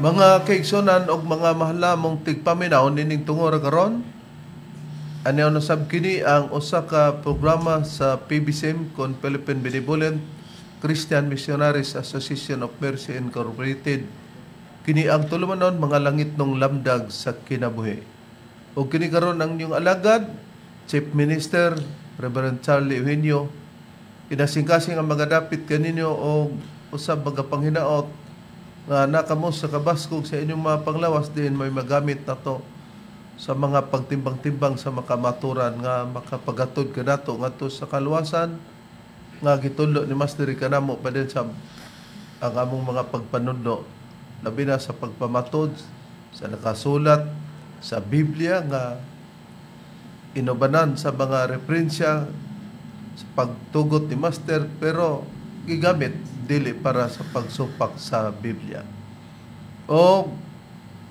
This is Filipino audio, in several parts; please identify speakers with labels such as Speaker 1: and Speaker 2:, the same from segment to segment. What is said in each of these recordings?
Speaker 1: Mga kaigsunan og mga mahalamong tigpaminaw nining tungora karon. Ani ano sab kini ang usa ka programa sa PBCM kon Philippine Benevolent Christian Missionaries Association of Mercy Incorporated. Kini ang tulumanon mga langit nung lamdag sa kinabuhi. O kini karon ang inyong alagad, Chief Minister Reverend Charlie Eugenio. Kinasingkasing ang mga dapit kaninyo o usab mga panghinaot nga nakamo sa kabaskog sa inyong mga panglawas din may magamit na to sa mga pagtimbang-timbang sa makamaturan nga makapagatod kanato ngadto sa kaluwasan nga gitulo ni Master kanamo pa din sa ang among mga pagpanudlo labi na sa pagpamatod sa nakasulat sa Biblia nga inubanan sa mga referensya sa pagtugot ni Master pero gigamit dili para sa pagsupak sa Biblia. O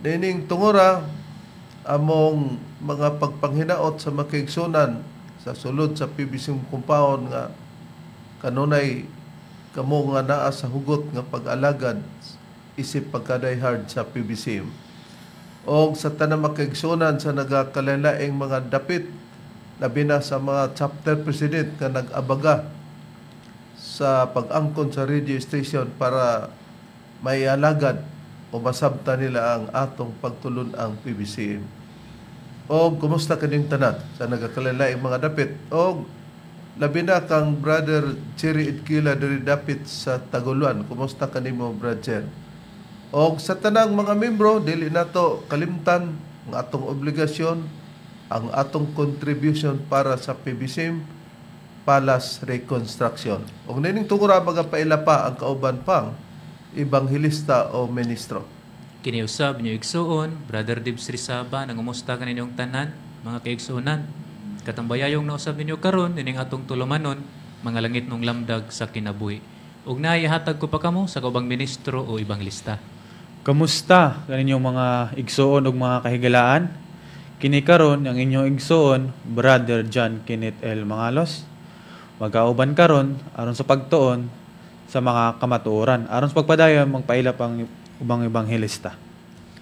Speaker 1: dining tungora among mga pagpanghinaot sa makaigsunan sa sulod sa PBC compound nga kanunay kamo nga naa sa hugot nga pag-alagad isip pagkaday hard sa PBC. O sa tanang makaigsunan sa nagakalain-laing mga dapit labi na sa mga chapter president nga nag-abaga sa pag-angkon sa radio station para may alagad o masabta nila ang atong pagtulon ang PBC. O kumusta kanyang tanan sa nagakalain mga dapit? O labi na kang Brother Cherry Idkila diri dapit sa Taguluan. Kumusta kanimo, Brother? O sa tanang mga membro, dili nato kalimtan ang atong obligasyon, ang atong contribution para sa PBC Palace Reconstruction. Og nining tungura magapaila pa ang kauban pang ebanghelista o ministro.
Speaker 2: Kiniusab niyo igsuon, Brother Dibs Rizaba, nangumusta ka ninyong tanan, mga kaigsuonan. Katambayayong nausab ninyo karon nining atong tulumanon, mga langit nung lamdag sa kinabuhi. Ug naihatag ko pa kamo sa kaubang ministro o ebanghelista.
Speaker 3: Kamusta kaninyong mga igsuon ug mga kahigalaan? Kini karon ang inyong igsuon, Brother John Kenneth L. Mangalos. Magkauban karon aron sa pagtuon sa mga kamatuoran aron sa pagpadayon magpaila pang ubang ebanghelista.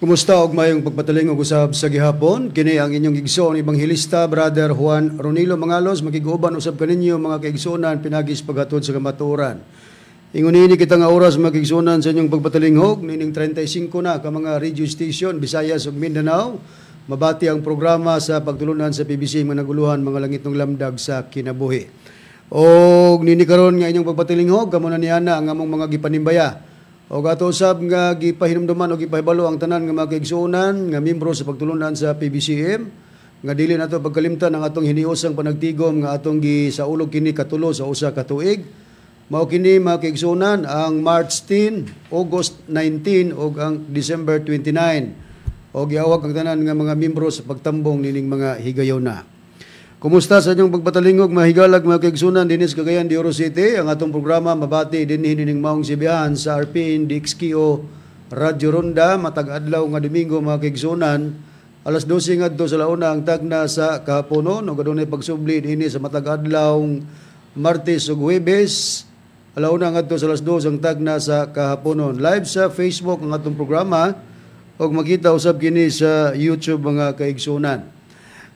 Speaker 4: Kumusta og mayong pagpatalingog usab sa gihapon? Kini ang inyong igsoon ebanghelista Brother Juan Ronilo Mangalos makiguban usab kaninyo mga kaigsuonan pinagis paghatod sa kamatuoran. Ingon ini kita nga oras mga kaigsuonan sa inyong pagpatalinghog nining 35 na ka mga radio station Visayas ug Mindanao. Mabati ang programa sa pagtulunan sa PBC mga naguluhan mga langit ng lamdag sa kinabuhi. O nini karon nga inyong pagpatilinghog kamo na niana ang among mga gipanimbaya. O ato usab nga gipahinumduman o gipahibalo ang tanan nga mga kaigsuonan nga membro sa pagtulunan sa PBCM nga dili nato pagkalimtan ang atong hiniusang panagtigom nga atong gisaulog kini katulo sa usa ka tuig. Mao kini mga kaigsuonan ang March 10, August 19 ug ang December 29. O giawag ang tanan nga mga membro sa pagtambong nining mga higayuna. Kumusta sa inyong pagpatalingog mahigalag mga kaigsunan dinis Cagayan de Oro City ang atong programa mabati dinhi ning maong sibihan sa RPN DXKO Radyo Ronda matag adlaw nga Domingo mga kaigsunan alas 12 ngadto sa launa ang tagna sa kahaponon ug adunay pagsubli dinhi sa matag adlaw Martes ug Huwebes alauna ngadto sa alas 2 ang tagna sa kahaponon. Live sa Facebook ang atong programa ug makita usab kini sa YouTube mga kaigsunan.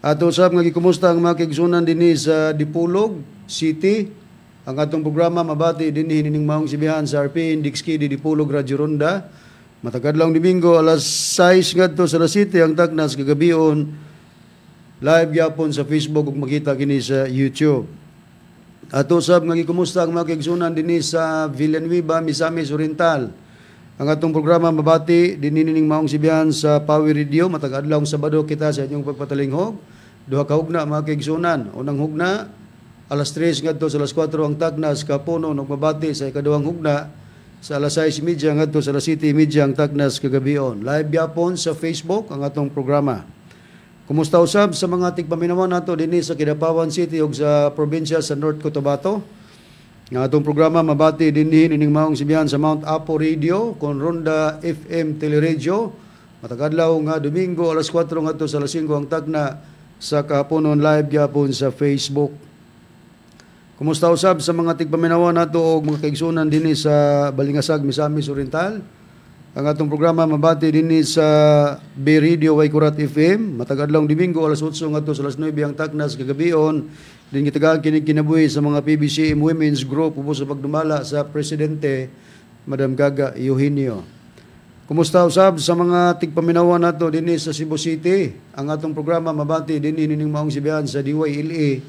Speaker 4: Ato usab nga gikumusta ang mga kaigsuonan dinhi sa Dipolog City. Ang atong programa mabati dinhi ning maong sibihan sa RPN DXKD Dipolog Radyo Ronda. Matag adlaw Domingo alas 6 ngadto sa La City ang tagnas kagabion. Live gyapon sa Facebook ug makita kini sa YouTube. Ato usab nga gikumusta ang mga kaigsuonan dinhi sa Villanueva, Misamis Oriental. Ang atong programa mabati dinhi ning maong sibihan sa Power Radio matag adlaw Sabado kita sa inyong pagpatalinghog. Duha ka hugna mga kaigsuonan. Unang hugna alas 3 ngadto sa alas 4 ang tagnas kapunon ug mabati sa ikaduhang hugna sa alas 6:30 ngadto sa alas 7:30 ang tagnas kagabion. Live gyapon sa Facebook ang atong programa. Kumusta usab sa mga tigpaminawan nato dinhi sa Kidapawan City ug sa probinsya sa North Cotabato. Nga atong programa mabati dinhi ning maong sibihan sa Mount Apo Radio kon Ronda FM Teleradio. Matag adlaw nga Domingo alas 4 ngadto sa alas 5 ang tagna sa kahaponon live gyapon sa Facebook. Kumusta usab sa mga tigpaminawan nato og mga kaigsuonan dinhi sa Balingasag, Misamis Oriental? Ang atong programa mabati dinhi sa Bay Radio Waikurat FM matag adlawng Domingo alas 8 ngadto sa alas 9 ang taknas kagabion. Din gitagaan kini kinabuhi sa mga PBCM Women's Group ubos sa pagdumala sa presidente Madam Gaga Eugenio. Kumusta usab sa mga tigpaminawan nato dinhi sa Cebu City? Ang atong programa mabati dinhi nining maong sibihan sa DYLA.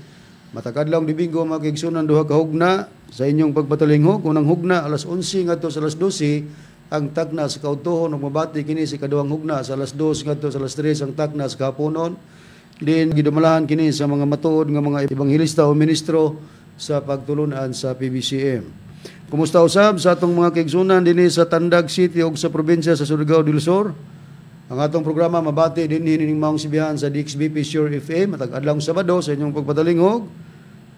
Speaker 4: Matag adlawng Domingo makigsunan duha ka hugna sa inyong pagpatalinghog. Unang hugna alas 11 ngadto sa alas 12 ang takna sa kautuhon ug mabati kini sa ikaduhang hugna sa alas 2 ngadto sa alas 3 ang takna sa kahaponon. Din gidumalahan kini sa mga matuod nga mga ebanghilista o ministro sa pagtulunan sa PBCM. Kumusta usab sa atong mga kaigsunan dinhi sa Tandag City ug sa probinsya sa Surigao del Sur? Ang atong programa mabati dinhi ning maong sibihan sa DXBP Sure FM matag adlawng Sabado sa inyong pagpatalinghog.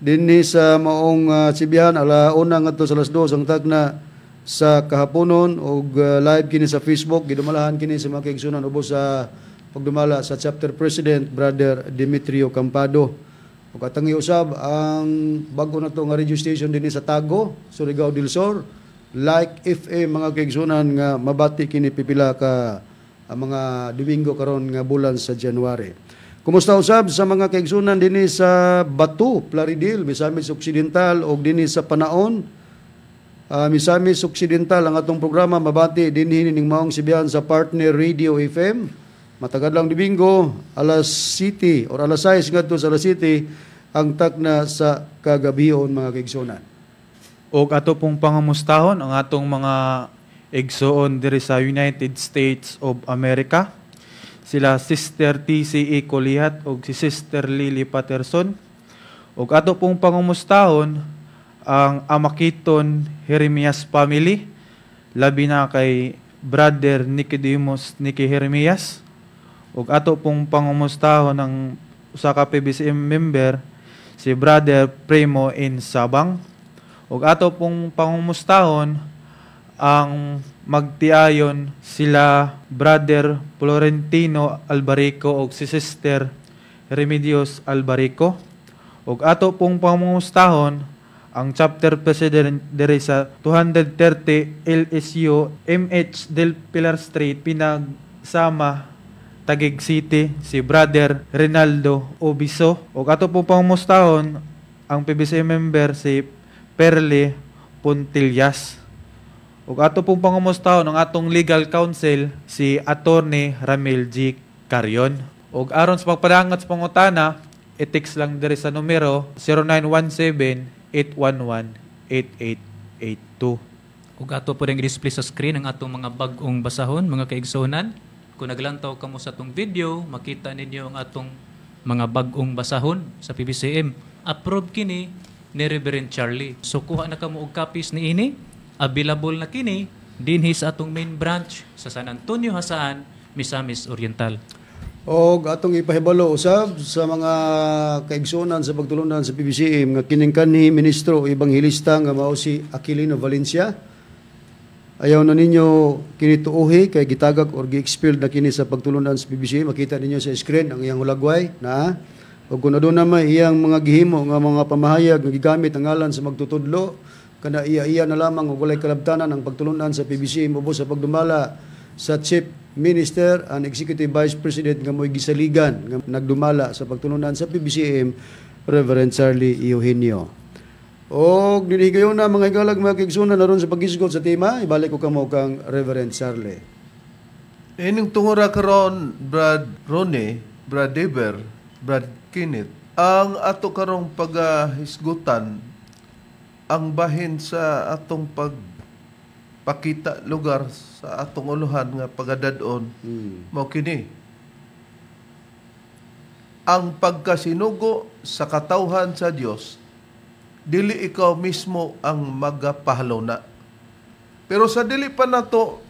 Speaker 4: Dinhi sa maong sibihan ala una ngadto sa alas 2 ang tagna sa kahaponon ug live kini sa Facebook. Gidumalahan kini sa mga kaigsunan ubos sa pagdumala sa chapter president Brother Demetrio Campado. Ug atangi usab ang bago na to nga radio station dinhi sa Tago, Surigao del Sur, Like FM mga kaigsunan nga mabati kini pipila ka mga Domingo karon nga bulan sa January. Kumusta usab sa mga kaigsunan dinhi sa Batu, Plaridel, Misamis Occidental ug dinhi sa Panaon, Misamis Occidental ang atong programa mabati dinhi ning maong sibihan sa Partner Radio FM. Matagad lang Domingo, alas 7 or alas 6 ngadto sa alas 7 ang takna sa kagabion mga kaigsunan.
Speaker 3: O ato pong pangamustahon ang atong mga igsoon diri sa United States of America. Sila Sister TCE Colihat o si Sister Lily Patterson. O ato pong pangamustahon ang Amakiton Jeremias family, labi na kay Brother Nicodemus Nicky Jeremias. Ug ato pong pangumustahon ng usa ka PBCM member si Brother Primo in Sabang. Ug ato pong pangumustahon ang magtiayon sila Brother Florentino Albarico ug si Sister Remedios Albarico. Ug ato pong pangumustahon ang chapter president diri sa 230 LSU MH del Pilar Street pinagsama Taguig City, si Brother Rinaldo Obiso. O ato po pangumustahon ang PBC member si Perle Puntillas. O ato pong pangumustahon ang atong legal counsel si Attorney Ramil G. Carion. O aron sa pagpadangat sa pangutana, i-text lang diri sa numero 0917-811-8882.
Speaker 2: Ug ato po ring display sa screen ang atong mga bag-ong basahon, mga kaigsunan. Kung naglantaw kamo sa atong video, makita ninyo ang atong mga bag-ong basahon sa PBCM. Approve kini ni Reverend Charlie. So kuha na kamo og copies ni ini. Available na kini dinhi sa atong main branch sa San Antonio, Hasaan, Misamis Oriental.
Speaker 4: O atong ipahibalo usab sa mga kaigsunan sa pagtulunan sa PBCM nga kining kanhi ministro o ebanghilista nga mao si Aquilino Valencia. Ayaw na ninyo kinituuhi kay gitagak or gi-expelled na kini sa pagtulunan sa PBCM. Makita ninyo sa screen ang iyang hulagway na o kung aduna may iyang mga gihimo nga mga pamahayag nga gigamit ang ngalan sa magtutudlo kana iya na lamang og walay kalabtanan ang pagtulunan sa PBCM ubos sa pagdumala sa Chief Minister and Executive Vice President nga mo'y gisaligan nga nagdumala sa pagtulunan sa PBCM, Reverend Charlie Eugenio. O dinigayon na mga igalag mga kaigsunan na ron sa pag-isgot sa tema, ibalik ko kamo kang Reverend Charlie.
Speaker 1: Ining tungura karon Brad Ronnie, Brad Deber, Brad Kenneth, ang ato karong paghisgutan ang bahin sa atong pagpakita lugar sa atong uluhan nga pagadadon mao kini ang pagkasinugo sa katawhan sa Dios, dili ikaw mismo ang magapahalaw na. Pero sa dili pa nato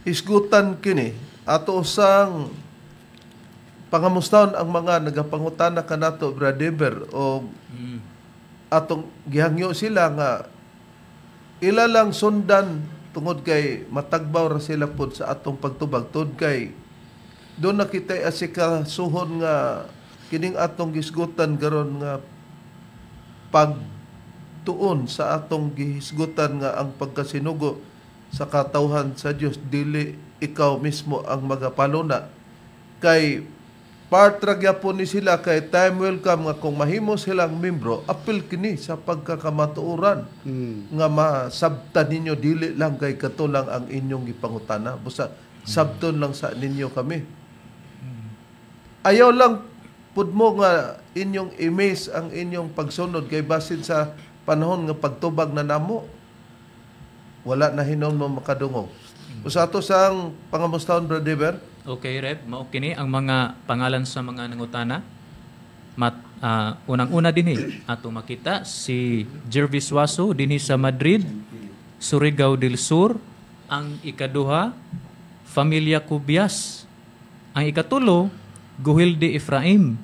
Speaker 1: isgutan kini, ato sang pangamustahon ang mga nagapangutana kanato Bradeber o atong gihangyo sila nga ilalang sundan tungod kay matagbaw ra sila pod sa atong pagtubag tungod kay doon nakita asikasuhon nga kining atong gisgutan karon nga pagtuon sa atong gihisgutan nga ang pagkasinugo sa katawhan sa Dios, dili ikaw mismo ang magapaluna. Kay part ra gyapon ni sila, kay time welcome nga kung mahimo silang membro, apil kini sa pagkakamatuoran nga masabtan ninyo, dili lang kay katulang ang inyong gipangutana, busa sabton lang sa ninyo kami. Ayaw lang pud mo nga inyong imiss ang inyong pagsunod, kay basin sa panahon nga pagtubag na namo, wala na hinon mo makadungog. Usa to sang pangamustahon, Brother Dever.
Speaker 2: Okay, Rev. Mao kini ang mga pangalan sa mga nangutana. Unang-una dinhi atong makita si Jervis Waso dinhi sa Madrid, Surigao del Sur. Ang ikaduha, Familia Cubias. Ang ikatulo, Guhilde Efraim.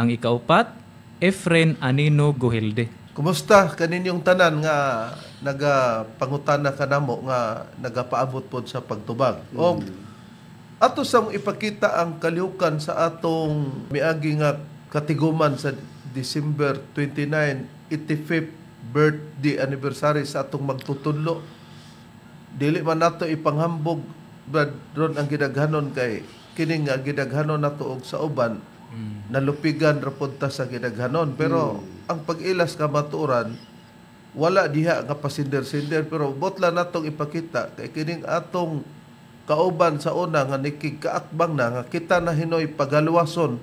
Speaker 2: Ang ikaupat, Efren Anino Guhilde.
Speaker 1: Kumusta kaninyong tanan nga nagapangutana kanamo nga nagapaabot pod sa pagtubag? O ato sang ipakita ang kalihukan sa atong miagi nga katiguman sa December 29, 85th birthday anniversary sa atong magtutudlo. Dili man nato ipanghambog, Brad Ron, ang gidaghanon kay kini nga gidaghanon nato og sa uban nalupigan ra pud ta sa gidaghanon, pero ang pag-ilas ka matuoran wala diha nga pasinder-sinder, pero botla natong ipakita kay kining atong kauban sa una nga nikikaakbang na nga kita na hinoy pagaluwason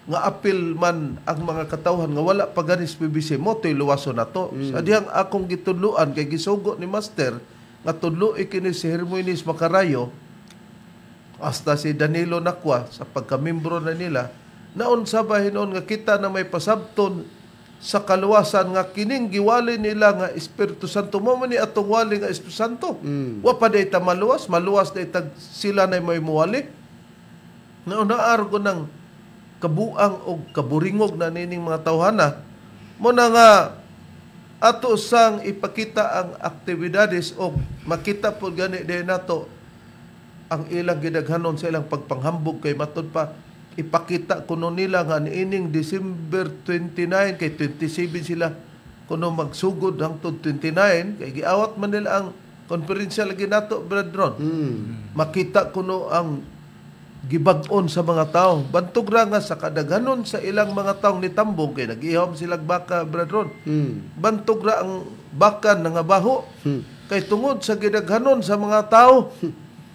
Speaker 1: nga apil man ang mga katawhan nga wala paganis PBC mo toy luwason nato. Sa dihang akong gitudluan kay gisugo ni Master nga tudlo kini si Hermoines Macarayo hasta si Danilo Nakwa sa pagkamimbro na nila, naon sa bahinon nga kita na may pasabton sa kaluwasan nga kining giwali nila nga Espiritu Santo mo man ni atong wali nga Espiritu Santo. Wa pa day ta maluwas day tag sila na may muwali. Naon na argo ng kabuang o kaburingog na nining mga tawhana mo na nga ato sang ipakita ang aktibidades o makita po gani din nato ang ilang gidaghanon sa ilang pagpanghambog kay matod pa ipakita kuno nila nga niining December 29 kay 27 sila kuno magsugod hangtod 29 kay giawat man nila ang konferensya lagi nato, Brad Ron. Makita kuno ang gibag-on sa mga tao. Bantog ra nga sa kadaghanon sa ilang mga taong nitambong kay nag-ihom silang baka, Brad Ron. Bantog ra ang baka nga baho kay tungod sa gidaghanon sa mga tao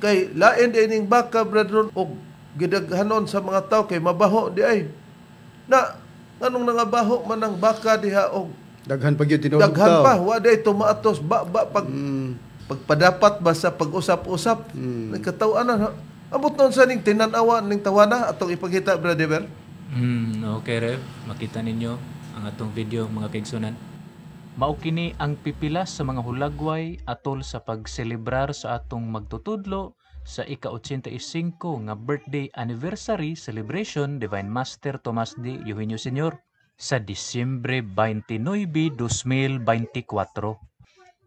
Speaker 1: kay lain dining baka, Brad Ron, og gidaghanon sa mga tao kay mabaho di ay na nganong nangabaho man ang baka diha og
Speaker 4: daghan pa gyud tinulog
Speaker 1: daghan pa wa day tumaatos pagpadapat ba sa pag-usap-usap nagkataw-an na abot nun sa ning tinan-awa ning tawana atong ipakita, Brother Dever.
Speaker 2: Okay, Rev. Makita ninyo ang atong video, mga kaigsunan. Mao kini ang pipilas sa mga hulagway atol sa pagselebrar sa atong magtutudlo sa ika-85 nga birthday anniversary celebration Divine Master Tomas D. Eugenio Sr. sa Disyembre 29, 2024.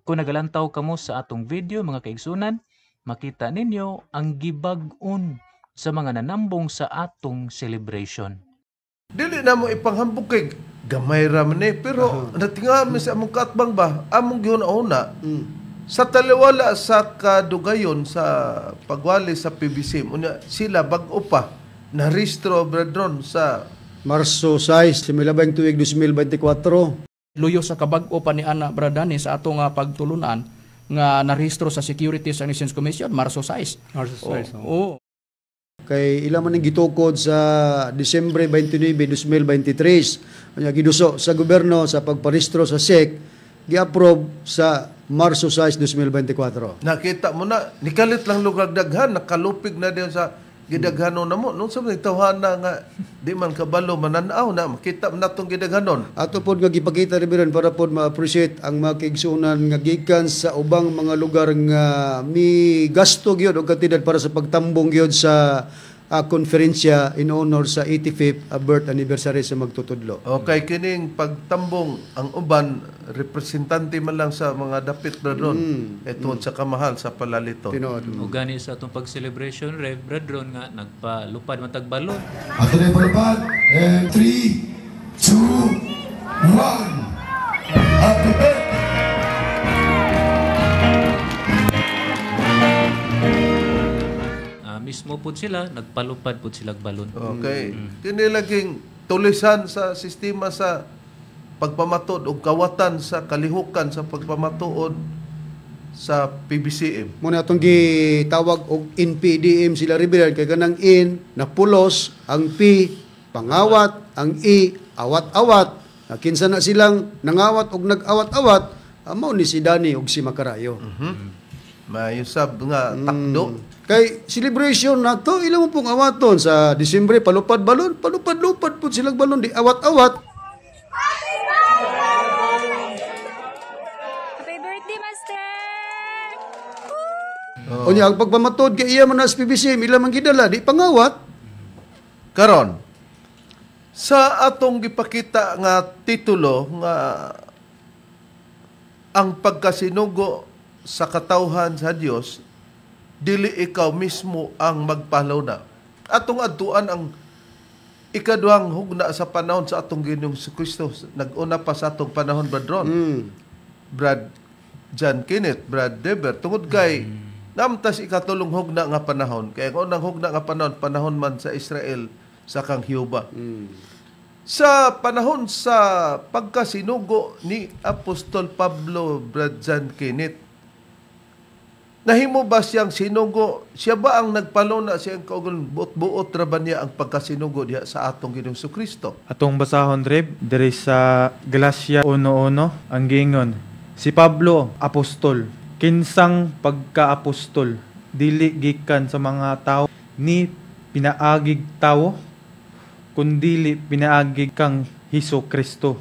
Speaker 2: Kung nagalantaw kamo sa atong video, mga kaigsunan, makita ninyo ang gibag-on sa mga nanambong sa atong celebration.
Speaker 1: Dili na mo ipanghambog kay gamay ra man pero natingami sa among katbang ba among gihuna sa taliwala sa kadugayon sa pagwali sa PBC unya sila bag-o pa na rehistro, Bradron, sa
Speaker 4: Marso 6, similabang tuig 2024.
Speaker 5: Luyo sa kabag-o pa ni Ana Bradani sa atong pagtulunan nga narehistro sa Securities and Exchange Commission Marso 6.
Speaker 3: Marso 6.
Speaker 5: Oo.
Speaker 4: Kay ila man ang gitukod sa Disyembre 29, 2023. Anya giduso sa gobyerno sa pagparehistro sa SEC, gi-approve sa Marso 6, 2024.
Speaker 1: nakita mo na nikalit lang lugar daghan nakalupig na diyon sa gidaghanon na mo nung sa tawhana nga di man kabalo mananaw na makita na tong gidaghanon.
Speaker 4: Ato pod nga gipakita rin para pod ma-appreciate ang mga kaigsunan nga gikan sa ubang mga lugar nga mi gasto gyud og kantidad para sa pagtambong gyud sa konferensya in honor sa 85th birth anniversary sa magtutudlo.
Speaker 1: Okay, kining pagtambong ang uban representante man lang sa mga dapit na doon ito sa kamahal sa palalito.
Speaker 4: Tinuod.
Speaker 2: O gani sa atong pag-celebration, Rev. Bradron nga nagpalupad matag balon.
Speaker 6: Ato na yung palapad. And 3, 2, 1. Happy birthday!
Speaker 2: mo po sila, nagpalupad po sila balon.
Speaker 1: Okay. Kini laging tulisan sa sistema sa pagpamatod o kawatan sa kalihukan sa pagpamatuod sa PBCM.
Speaker 4: Muna itong gitawag og NPDM sila Reverend, kay ganang in, napulos, ang P, pangawat, ang I, awat-awat. Kinsa na silang nangawat og nag-awat-awat, amo ni si Dani og si Macarayo.
Speaker 1: Mayusab nga takdo.
Speaker 4: Kay celebration na to, ilang mo pong awaton sa Disyembre, palupad balon, palupad-lupad po silang balon, di awat-awat.
Speaker 7: Happy birthday, Master!
Speaker 4: O niya, ang pagpamatod kay iya man as PBCM, ilang man gidala, di pangawat.
Speaker 1: Karon, sa atong gipakita nga titulo nga ang pagkasinugo sa katawhan sa Dios, dili ikaw mismo ang magpalawna. Atong adtuan ang ikaduhang hugna sa panahon sa atong Ginoong Kristo. Nag-una pa sa atong panahon, Brad Ron. Brad John Kenneth, Brad Deber. Tungod kay namtas ikatulong hugna nga panahon. Kaya ang unang hugna nga panahon man sa Israel sa kang Hiuba. Sa panahon sa pagkasinugo ni Apostol Pablo, Brad John Kenneth, nahimo ba siyang sinugo? Siya ba ang nagpaluna siyang kaugalan? Buot-buot ra ba niya ang pagkasinugo diha sa atong Ginoong Kristo?
Speaker 3: Atong basahon, Reb, diri sa Galacia 1:1, ang gingon, si Pablo, apostol, kinsang pagka-apostol, dili gikan sa mga tao, ni pinaagig tao, kundili pinaagig kang Hesus Kristo,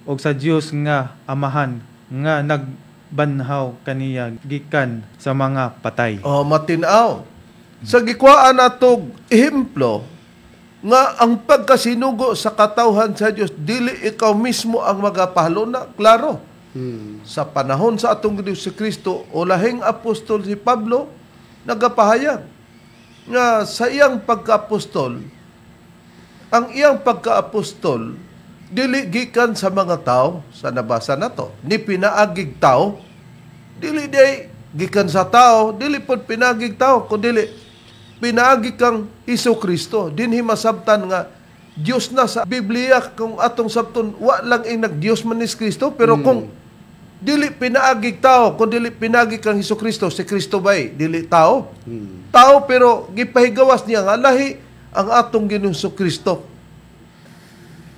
Speaker 3: o sa Dios nga Amahan, nga nagbanhaw kaniya gikan sa mga patay.
Speaker 1: Matinaw. Sa gikwaan natog ehemplo nga ang pagkasinugo sa katawhan sa Dios, dili ikaw mismo ang magapahaluna. Klaro. Sa panahon sa atong Ginoong Kristo, o lahing apostol si Pablo, nagapahayag nga sa iyang pagka-apostol, ang iyang pagka-apostol, dili gikan sa mga tao, sa nabasa na to, ni pinaagig tao, dili day gikan sa tao, dili pod pinaagig tao, kundi pinaagig kang Hesus Kristo. Dinhi masabtan nga Dios na sa Biblia, kung atong sabton, wa lang nag-Dios man ni Kristo, pero kung dili pinaagig tao, kung dili pinaagig kang Hesus Kristo, si Kristo ba'y dili tao? Tao, pero gipahigawas niya nga lahi ang atong Ginoong Kristo.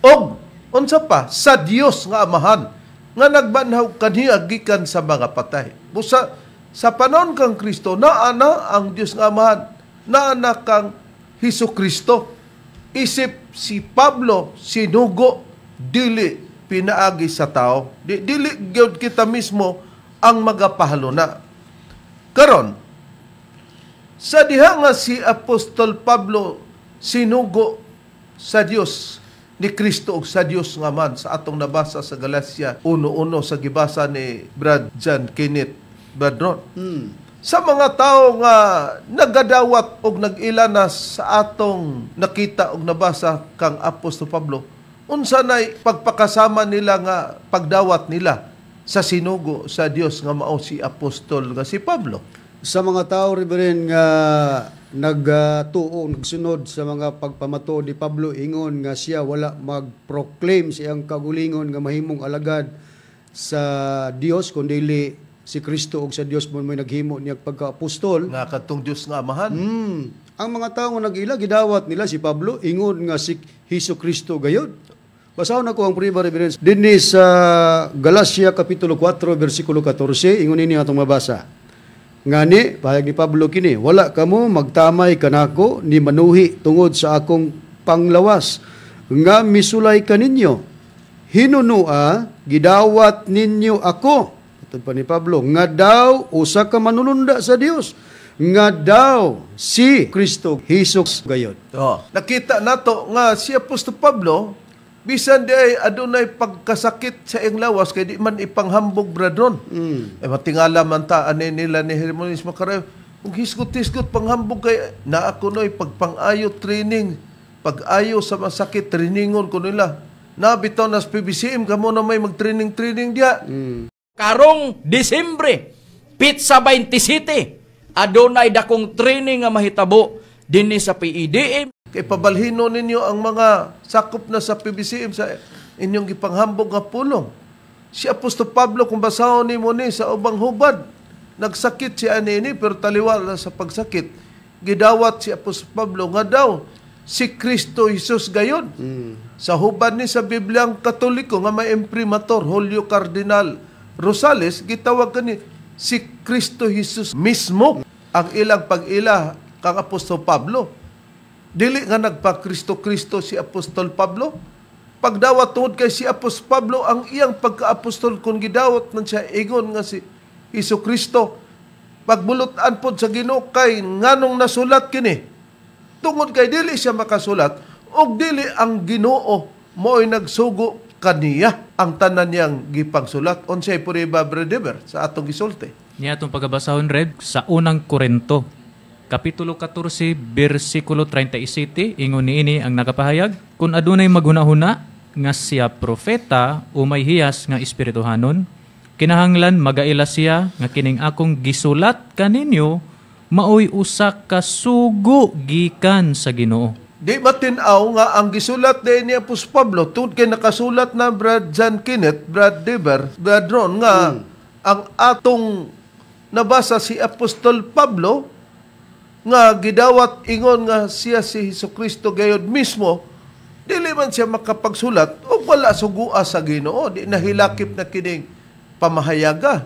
Speaker 1: Og unsa pa, sa Dios nga Amahan, nga nagbanhaw kaniya gikan sa mga patay. Busa sa panon kang Kristo, naana ang Dios nga Amahan, naana kang Hesus Kristo. Isip si Pablo sinugo, dili pinaagi sa tao, dili gyud kita mismo ang magapahaluna. Karon, sa diha nga si Apostol Pablo sinugo sa Dios ni Kristo ug sa Dios nga man, sa atong nabasa sa Galacia 1:1 sa gibasa ni Brad John Kenneth, Brad Ron. Sa mga tao nga nagadawat og nag-ilanas sa atong nakita og nabasa kang Apostol Pablo, unsa nay pagpakasama nila nga pagdawat nila sa sinugo sa Dios nga mao si apostol nga si Pablo?
Speaker 4: Sa mga tao, Reverend, nga nagtuo, nagsunod sa mga pagpamato ni Pablo, ingon nga siya wala mag-proclaim siyang kagulingon nga mahimong alagad sa Dios, kundi si Kristo og sa Dios mo may naghimo niya pagka-apostol.
Speaker 1: Nga katong Dios nga Amahan.
Speaker 4: Ang mga tao nga nag-ila, gidawat nila si Pablo, ingon nga si Hesus Kristo gayud. Basahon ako ang priba, Reverend. Dinhi sa Galacia Kapitulo 4, versikulo 14, ingon ini atong mabasa. Ngani, pahayag ni Pablo kini, wala kamo magtamay kanako ni manuhi tungod sa akong panglawas, nga misulay kaninyo. Hinunua, gidawat ninyo ako. Ito pa ni Pablo, nga daw usa ka manulunda sa Dios, nga daw si Kristo Hesus gayud.
Speaker 1: Nakita nato nga si Apostol Pablo, bisan di ay adunay pagkasakit sa iyang lawas, kay di man ipanghambog, bradron. Matingala man ta, nila ni Hermanis Macarayo, kung hisgot-hisgot panghambog kay na ako no'y pagpangayo training, pag-ayo sa masakit, trainingon ko nila. Nabitaw nas PBCM, kamo na may mag-training diya.
Speaker 5: Karong Disyembre, Pizza 27, adunay dakong training nga mahitabo dinhi sa PEDM.
Speaker 1: Kay pabalhino ninyo ang mga sakop na sa PBCM sa inyong gipanghambog nga pulong. Si Apostol Pablo, kung basahon ni mo ni sa ubang hubad, nagsakit si anini pero taliwala sa pagsakit. Gidawat si Apostol Pablo nga daw si Kristo Jesus gayon. Sa hubad ni sa Bibliang Katoliko nga may imprimatur, Julio Cardinal Rosales, gitawag kani si Kristo Jesus mismo ang ilang pag-ila kang Apostol Pablo. Dili nga nagpa-Kristo-Kristo si Apostol Pablo. Pagdawat tungod kay si Apostol Pablo, ang iyang pagka-apostol kung gidawat man siya ingon nga si Jesu-Kristo. Pagbulutan po sa Ginoo kay nganong nasulat kini. Tungod kay dili siya makasulat, og dili ang Ginoo mo'y nagsugo kaniya ang tanan niyang gipangsulat. Unsay puriba, Brother, sa atong gisulti.
Speaker 2: Niya itong pagabasahon, Red, sa unang Korinto. Kapitulo 14, versikulo 37, ingon niini ang nakapahayag, kung adunay maghunahuna nga siya profeta o may hiyas nga espirituhanon, kinahanglan magaila siya nga kining akong gisulat kaninyo, maoy usa ka sugo gikan sa Ginoo.
Speaker 1: Di matinaw nga ang gisulat din ni Apostol Pablo, tungod kay nakasulat na Brad John Kenneth, Brad Deber, Brad Ron, nga ang atong nabasa si Apostol Pablo, nga gidawat ingon nga siya si Jesucristo gayud mismo, dili man siya makapagsulat o wala sugua sa Ginoo, di nahilakip na kining pamahayaga.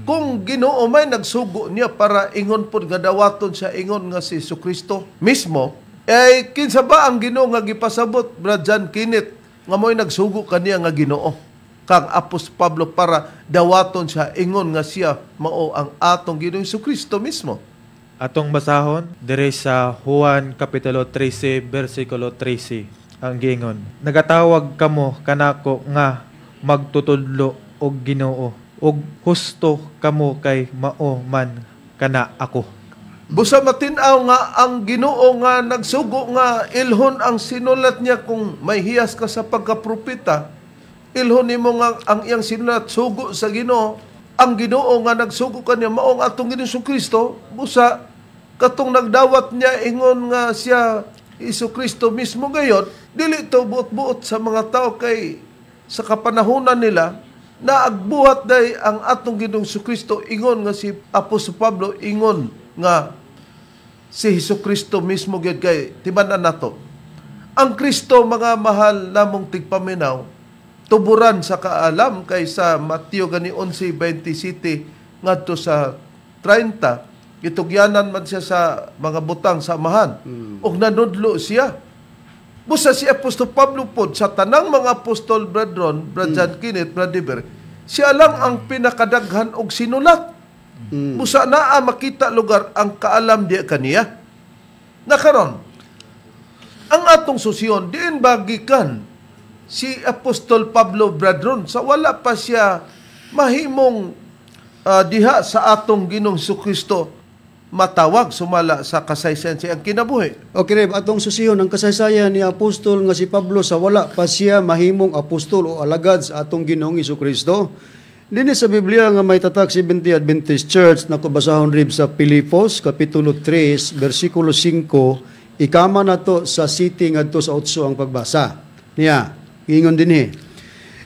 Speaker 1: Kung Ginoo may nagsugo niya para ingon pod nga dawaton siya ingon nga si Jesucristo mismo, ay kinsa ba ang Ginoo nga gipasabot, Brad John Kenneth, nga mo'y nagsugo kaniya nga Ginoo kang Apostol Pablo para dawaton siya ingon nga siya mao ang atong Ginoong Jesucristo mismo.
Speaker 3: Atong basahon dire sa Juan kapitulo 13 bersikulo 13 ang giingon, nagatawag kamo kanako nga magtutudlo og Ginoo og husto kamo kay mao man kana ako.
Speaker 1: Busa matinaw nga ang Ginoo nga nagsugo nga ilhon ang sinulat niya kung may hiyas ka sa pagkapropeta, ilhon nimo nga ang iyang sinulat sugo sa Ginoo. Ang Ginoo nga nagsugo kaniya maong atong Ginoong Kristo, busa katong nagdawat niya ingon nga siya Jesucristo mismo gayon, dili to buot-buot sa mga tao kay sa kapanahunan nila naagbuhat day ang atong Ginoong Kristo ingon nga si Apostol Pablo ingon nga si Jesucristo mismo gyud kay tibanan nato. Ang Kristo, mga mahal namong tigpaminaw, tuburan sa kaalam kay sa Mateo gani 11:27 ngadto sa 30, itugyanan man siya sa mga butang sa amahan ug nanudlo siya. Busa si Apostol Pablo pod sa tanang mga apostol, Brad Ron, Brad John Kenneth, Brad Deber, siya lang ang pinakadaghan og sinulat. Busa naa makita lugar ang kaalam diya kaniya. Nakaron, ang atong susyon diin bagikan si Apostol Pablo, Brad Ron, sa wala pa siya mahimong diha sa atong Ginoong Jesucristo matawag sumala sa kasaysayan siyang kinabuhi.
Speaker 4: Okay, Reb, atong susiyon ang kasaysayan ni Apostol nga si Pablo sa wala pa siya mahimong apostol o alagad sa atong Ginoong Jesucristo. Dini sa Biblia nga may tatak 70 Adventist Church na kubasahon rib sa Pilipos, Kapitulo 3, versikulo 5, ikama na to sa city ngadto sa 8 ang pagbasa. Niya, ingon dinhi,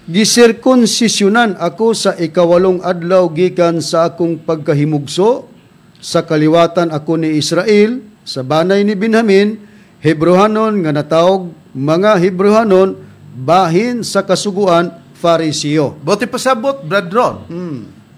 Speaker 4: gisirkunsisyonan ako sa ikawalong adlaw gikan sa akong pagkahimugso, sa kaliwatan ako ni Israel, sa banay ni Benjamin, Hebrehanon nga natawag mga Hebrehanon, bahin sa kasuguan, Fariseo.
Speaker 1: Buti pasabot, Brad Ron,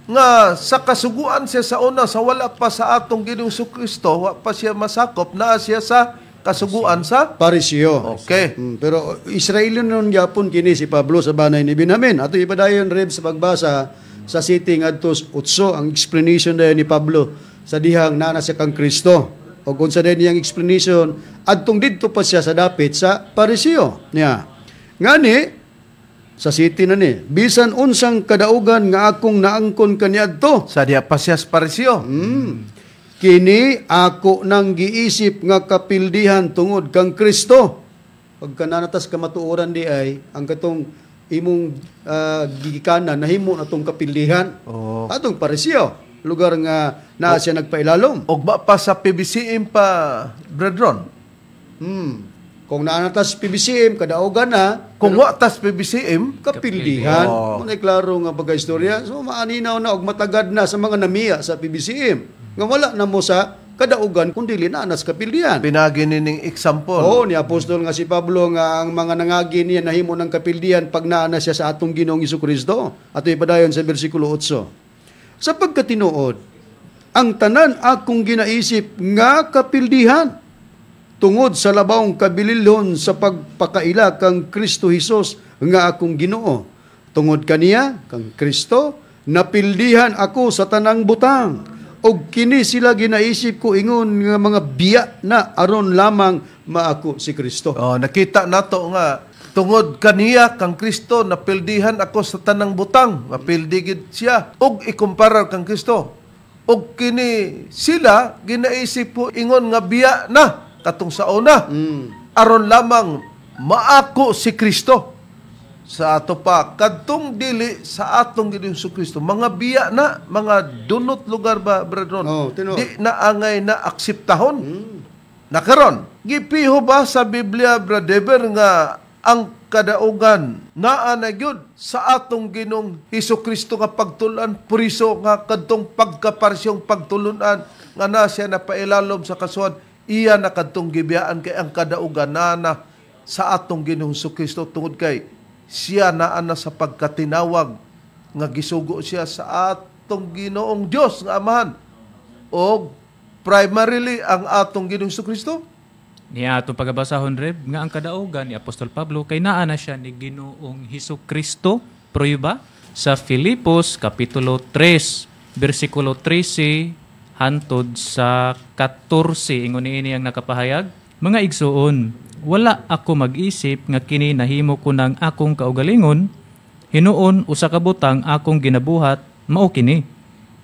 Speaker 1: nga sa kasuguan siya sa una, sa wala pa sa atong Ginoong Jesucristo, wala pa siya masakop, na siya sa kasuguan sa
Speaker 4: Fariseo.
Speaker 1: Okay.
Speaker 4: Pero Israelon nun yapon kini si Pablo sa banay ni Benjamin. Ato ipadayon rib sa pagbasa sa city ngadto 8 ang explanation dayon ni Pablo sa dihang nana siya kang Kristo. O kung sa din yang explanation adtong didto pa siya sa dapit sa Fariseo. Niya. Ngani sa city na ni, bisan unsang kadaugan nga akong naangkon kaniadto.
Speaker 1: sa diya pa siya sa Pariseo.
Speaker 4: Kini ako nang giisip nga kapildihan tungod kang Kristo. Pagka nanatas ka matuoran di ay, ang katong imong gigikanan, nahimo na itong kapildihan. Atong Pariseo. lugar nga naa siya nagpailalom.
Speaker 1: Og ba pa sa PBCM pa, Bretron?
Speaker 4: Kung naanatas PBCM, kadaugan na,
Speaker 1: Kung wa tas PBCM,
Speaker 4: kapildihan.
Speaker 1: Oh.
Speaker 4: Manay klaro nga pagka-istorya. So, maaninaw na og matagad na sa mga namiya sa PBCM. Nga wala na mo sa kadaugan kung dili na anas kapildihan.
Speaker 1: pinagi nining example.
Speaker 4: Oo, ni Apostol nga si Pablo nga ang mga nangagi niya nahimo ng kapildihan pag naana siya sa atong Ginoong Jesucristo. Ato ipadayon sa bersikulo 8. Sa pagkatinuod, ang tanan akong ginaisip nga kapildihan tungod sa labawong kabililhon sa pagpakaila kang Kristo Hesus nga akong Ginoo. Tungod kaniya, kang Kristo, napildihan ako sa tanang butang. Og kini sila ginaisip ko ingon nga mga biya na aron lamang maako si Kristo.
Speaker 1: Oh, nakita nato nga tungod kaniya kang Kristo napildihan ako sa tanang butang, mapildigid siya og ikumparar kang Kristo. Og kini sila ginaisip ko ingon nga biya na katong sa una. Aron lamang maako si Kristo. Sa ato pa kadtong dili sa atong Ginoong Kristo mga biya na mga dunot lugar ba, brethren?
Speaker 4: Tinuod.
Speaker 1: Di na angay na akseptahon. Nakaron, gipiho ba sa Biblia, Brother Deber, nga ang kadaugan naa na gyud sa atong Ginoong Kristo nga pagtulan, puriso nga kadtong pagkaparsyong pagtulunan nga na siya napailalom sa kasuhan, iya na kadtong gibiyaan kay ang kadaugan na sa atong Ginoong Kristo tungod kay siya naa na sa pagkatinawag nga gisugo siya sa atong Ginoong Dios nga Amahan o primarily ang atong Ginoong Kristo.
Speaker 2: Niya atong pagabasahon Reb nga ang kadaugan ni Apostol Pablo kay naa na siya ni Ginoong Hesukristo proyba sa Filipos kapitulo 3 bersikulo 13 hantod sa 14 ingon niini ang nakapahayag. Mga igsuon, wala ako mag-isip nga kini nahimo ko ng akong kaugalingon, hinuon usa ka butang akong ginabuhat mao kini.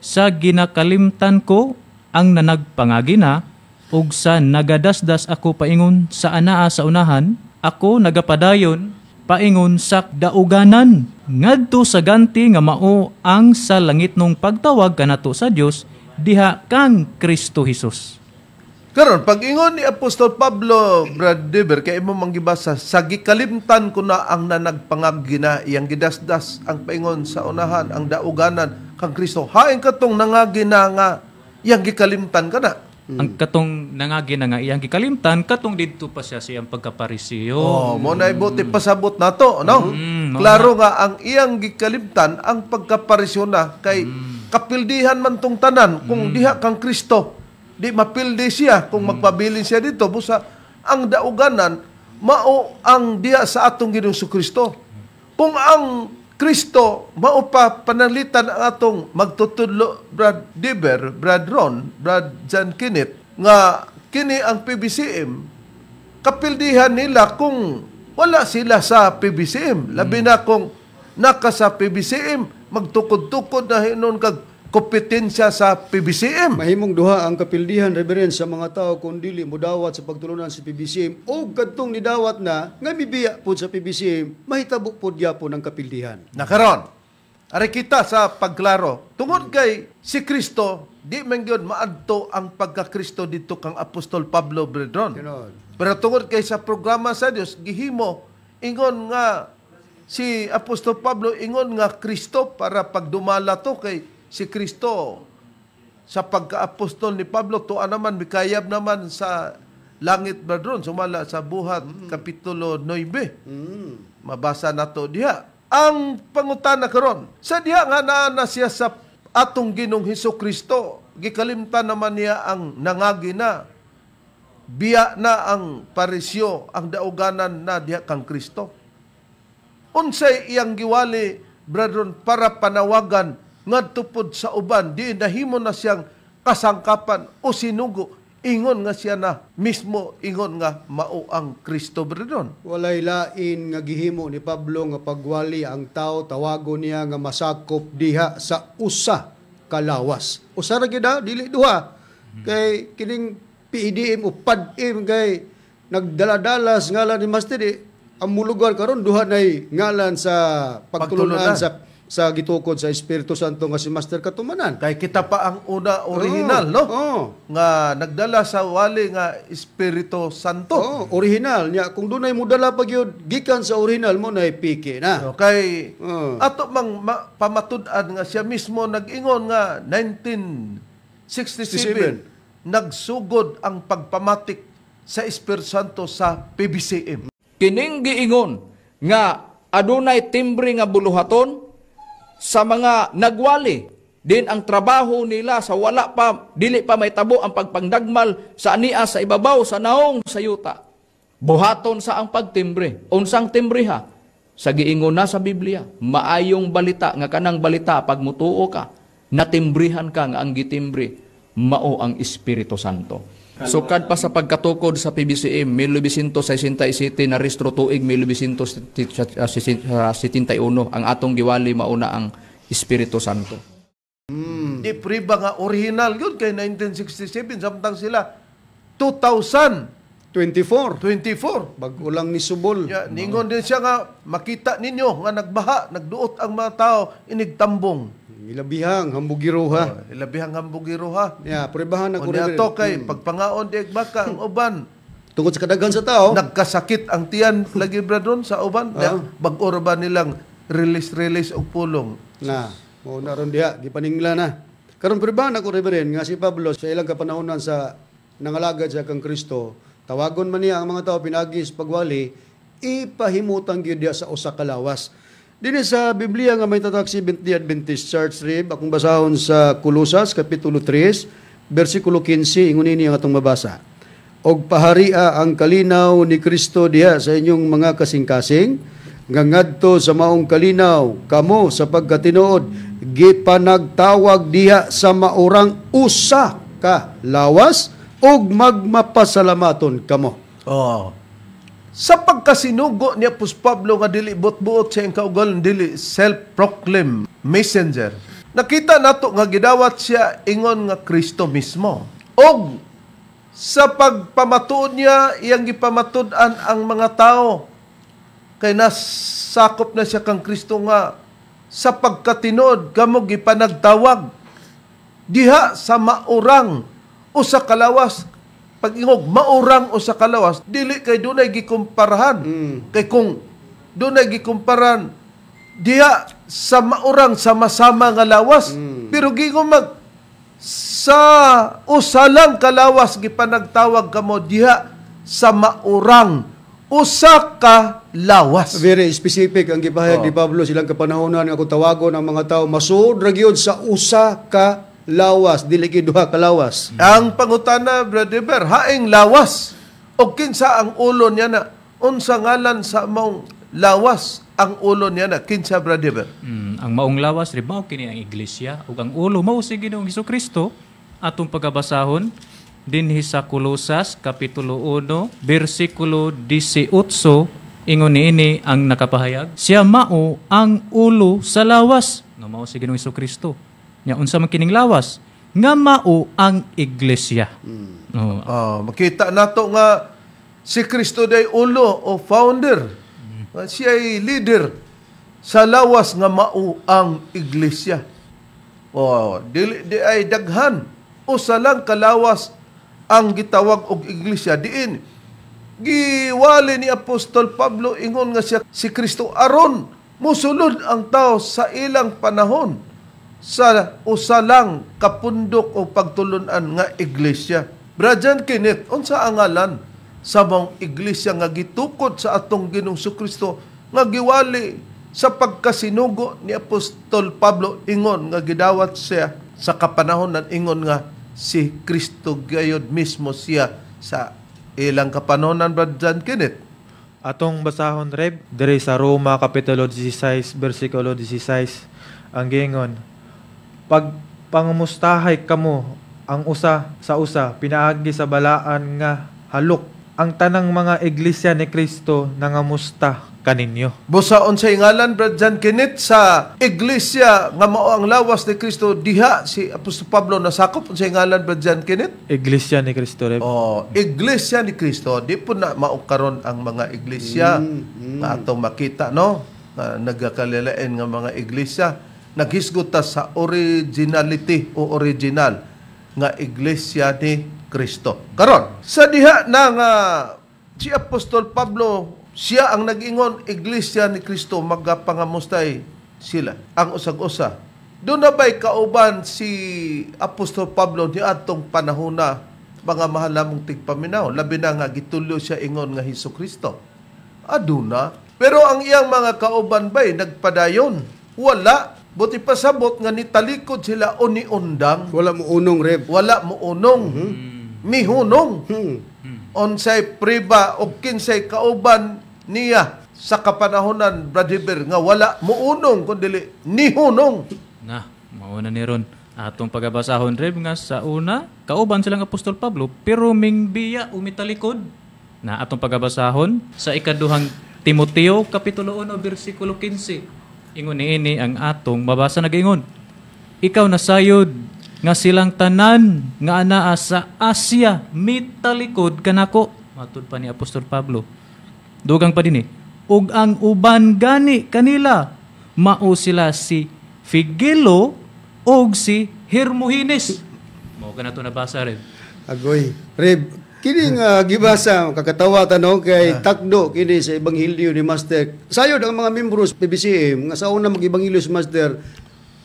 Speaker 2: Sa ginakalimtan ko ang nanagpangagi na, ug sa nagadasdas ako paingon sa anaa sa unahan, ako nagapadayon paingon sa dauganan. Ngadto sa ganti nga mao ang sa langit nung pagtawag kanato sa Dios diha kang Kristo Hesus.
Speaker 1: Karon pag-ingon ni Apostol Pablo, Brad Deber, kay imo manggibasa, sa gikalimtan ko na ang nanagpangagi na iyang gidasdas ang paingon sa unahan, ang dauganan kang Kristo. Hain katong nangagi na nga iyang gikalimtan ka na.
Speaker 2: Ang katong nangagi na nga iyang gikalimtan, katong didto pa siya siyang pagkaparisyo.
Speaker 1: Oh, mo na ibuti pasabot nato, no? Klaro nga ang iyang gikalimtan ang pagkaparisyon na kay kapildihan man tong tanan kung diha kang Kristo. Di mapildi siya kung magpabilin siya dito. Busa, ang dauganan, mao ang diya sa atong Ginoong Kristo. Kung ang Kristo, mao pa panalitan ang atong magtutudlo, Brad Deber, Brad Ron, Brad John Kenneth, nga kini ang PBCM, kapildihan nila kung wala sila sa PBCM. Labi na kung naka sa PBCM, magtukod-tukod na hinon kag kompetensya sa PBCM.
Speaker 4: Mahimong duha ang kapildihan, Reverend, sa mga tao kung dili mo dawat sa pagtulunan sa PBCM o kadtong nidawat na nga mibiya po sa PBCM, mahitabo po gyapon ang kapildihan.
Speaker 1: Nakaron, ari kita sa pagklaro. Tungod kay si Kristo, di man gyud maadto ang pagka-Kristo dito kang Apostol Pablo Bredron. Pero tungod kay sa programa sa Dios, gihimo ingon nga si Apostol Pablo ingon nga Kristo para pagdumala to kay si Kristo sa pagka-apostol ni Pablo, tuwa naman, mikayab naman sa langit ba doon, sumala sa Buhat, Kapitulo 9. Mabasa na to diha. Ang pangutana karon, sa diha nga na siya sa atong Ginoong Hesukristo, gikalimtan naman niya ang nangagi na, biya na ang parisyo, ang dauganan na diha kang Kristo. Unsay iyang giwali, brethren, para panawagan ngadto pod sa uban, di nahimo na siyang kasangkapan o sinugo, ingon nga siya na mismo, ingon nga mao ang Kristo, brethren.
Speaker 4: Walay lain nga gihimo ni Pablo nga pagwali ang tao, tawago niya nga masakop diha sa usa kalawas. Usa ra gyud dili duha. Kay kining PDM o PADM kay nagdala-dalas ngalan ni Master ang mulugar karon duha nay ngalan sa pagtulunan sa sa gitukod sa Espiritu Santo nga si Master Katumanan.
Speaker 1: Kay kita pa ang una original, no?
Speaker 4: Oo.
Speaker 1: Nga nagdala sa wali nga Espiritu Santo.
Speaker 4: Oh, original niya. Kung dunay mo dala pag yun, gikan sa original mo na piki na.
Speaker 1: Kay
Speaker 4: Oh.
Speaker 1: ato mang pamatud-an nga siya mismo nag-ingon nga 1967 nagsugod ang pagpamatik sa Espiritu Santo sa PBCM.
Speaker 5: Kining giingon nga adunay timbre nga buluhaton sa mga nagwali din ang trabaho nila sa wala pa dili pa may tabo ang pagpangdagmal sa ania sa ibabaw sa naong sayuta. Buhaton sa ang pagtimbre. Unsang timbre ha? Sa giingon na sa Biblia, maayong balita nga kanang balita pag mutuo ka, natimbrihan ka nga ang gitimbre mao ang Espiritu Santo. Sukad pa sa pagkatukod sa PBCM 1967 na restro tuig 1971 ang atong giwali mauna ang Espiritu Santo.
Speaker 1: Di priba nga original yun kay 1967 samtang sila 2024
Speaker 4: Bago lang ni Subol.
Speaker 1: ningon din siya nga makita ninyo nga nagbaha nagduot ang mga tao inigtambong
Speaker 4: Ilabihang, hambugiruha.
Speaker 1: ilabihang hambugiro ha
Speaker 4: Yeah, prebahan na
Speaker 1: o niya to kay pagpangaon di baka ang uban
Speaker 4: Tungkol sa kadaghan sa tao.
Speaker 1: nagkasakit ang tiyan lagi bradon sa uban bag-or ba nilang release og pulong
Speaker 4: Na, mo na ron diha, gipaningla na. Karon prebahan ako Reverend nga si Pablo sa ilang kapanahonan sa nangalagad sa kang Kristo, tawagon man niya ang mga tao pinagis pagwali, ipahimutan gyud diha sa usa ka lawas. Dini sa Biblia nga may tatak si Adventist Church Rib, akong basahon sa Kolosas kapitulo 3, bersikulo 15, ingon ini ang atong mabasa. Og paharia ang kalinaw ni Kristo diha sa inyong mga kasing-kasing, nga ngadto sa maong kalinaw kamo sa pagkatinuod gipanagtawag diha sa maurang usa ka lawas ug magmapasalamaton kamo.
Speaker 1: Sa pagkasinugo ni Apostol Pablo nga dili buot-buot sa iyang kaugalan, dili self-proclaimed messenger. Nakita nato nga gidawat siya ingon nga Kristo mismo. Og sa pagpamatuod niya, iyang gipamatud-an ang mga tao. Kay nasakop na siya kang Kristo nga sa pagkatinuod kamo gipanagtawag diha sa maurang usa ka lawas. Pag-ingog, maurang o sa kalawas, dili kay dunay gikumparahan. Kay kung dunay gikumparan, diha sa maurang sama-sama nga lawas. Pero gingong sa usa lang kalawas gipanagtawag kamo diha sa maurang usa ka lawas.
Speaker 4: Very specific ang gipahayag ni Pablo silang kapanahonan nga kung tawagon ang mga tao masuod ra gyud sa usa ka lawas, dili kay duha ka lawas.
Speaker 1: Ang pangutana, Brother Ber, haing lawas. O kinsa ang ulo niya na? Unsa ngalan sa maong lawas ang ulo niya na? Kinsa, Brother Ber?
Speaker 2: Ang maong lawas rin mao kini ang iglesia ug ang ulo mao si Ginoong Hesukristo atong pagabasahon dinhi sa Kolosas kapitulo 1 bersikulo 18 ingon niini ang nakapahayag siya mao ang ulo sa lawas nga mao si Ginoong Hesukristo. Nya unsa man kining lawas nga mao ang iglesia.
Speaker 1: Makita nato nga si Kristo day ulo o founder. Siya ay leader sa lawas nga mao ang iglesia. Di ay daghan. Usa lang kalawas ang gitawag og iglesia. Diin giwali ni Apostol Pablo ingon nga siya si Kristo aron musulod ang tao sa ilang panahon sa usa lang kapundok o pagtulunan nga iglesia. Brother Kenneth, unsa ang ngalan sa maong iglesia nga gitukod sa atong Ginoong Kristo nga giwali sa pagkasinugo ni Apostol Pablo ingon nga gidawat siya sa kapanahonan ingon nga si Kristo gayud mismo siya sa ilang kapanahonan, Brother Kenneth.
Speaker 3: Atong basahon Reb diri sa Roma kapitulo 16 bersikulo 16 ang gingon pag pangumustahay kamo ang usa sa usa pinaagi sa balaan nga halok ang tanang mga iglesia ni Kristo nangamusta kaninyo.
Speaker 1: Busaon sa ngalan, Brother Kenneth, sa iglesia nga mao ang lawas ni Kristo diha si Apostol Pablo nasakop sa ngalan, Brother Kenneth?
Speaker 3: Iglesia ni Kristo Reb.
Speaker 1: Iglesia ni Kristo. Di po na maukaron ang mga iglesia nga atong makita, no? nga nagakalilain nga mga iglesia, naghisgot ta sa originality o original nga iglesia ni Kristo. Karon, sa diha na nga si Apostol Pablo, siya ang nag-ingon iglesia ni Kristo, magapangamustay sila ang usag-usa. Doon na ba'y kauban si Apostol Pablo ni atong panahon na mga mahalamong tigpaminaw, labi na nga gitulyo siya ingon nga Hesus Kristo? Aduna. Pero ang iyang mga kauban ba'y nagpadayon? Wala. Buti pasabot nga nitalikod sila o niundang.
Speaker 4: Wala mo unong, Reb.
Speaker 1: Wala mo unong. Mihunong. Onsay priba o kinsay kauban niya sa kapanahonan, Brother Ber, nga wala mo unong, kundi nihunong.
Speaker 2: Na, mauna ni ron. Atong pagabasahon, Reb, nga sa una, kauban silang Apostol Pablo, pero mingbiya umitalikod. Na atong pagabasahon, sa ikaduhang Timoteo, Kapitulo 1, versikulo 15. Ingon niini ang atong mabasa nag-ingon. Ikaw nasayod nga silang tanan nga anaa sa Asia mitalikod kanako. Matud pa ni Apostol Pablo. Dugang pa din ug ang uban gani kanila mao sila si Figelo ug si Hermogenes. Mao kanato nabasa rin.
Speaker 4: Agoy. Reb, kini nga gibasa kakatawa tanong kay takdo kini sa ebanghelyo ni Master. Sayod ang mga membro sa PBCM nga sa una mag-ebanghelyo si Master,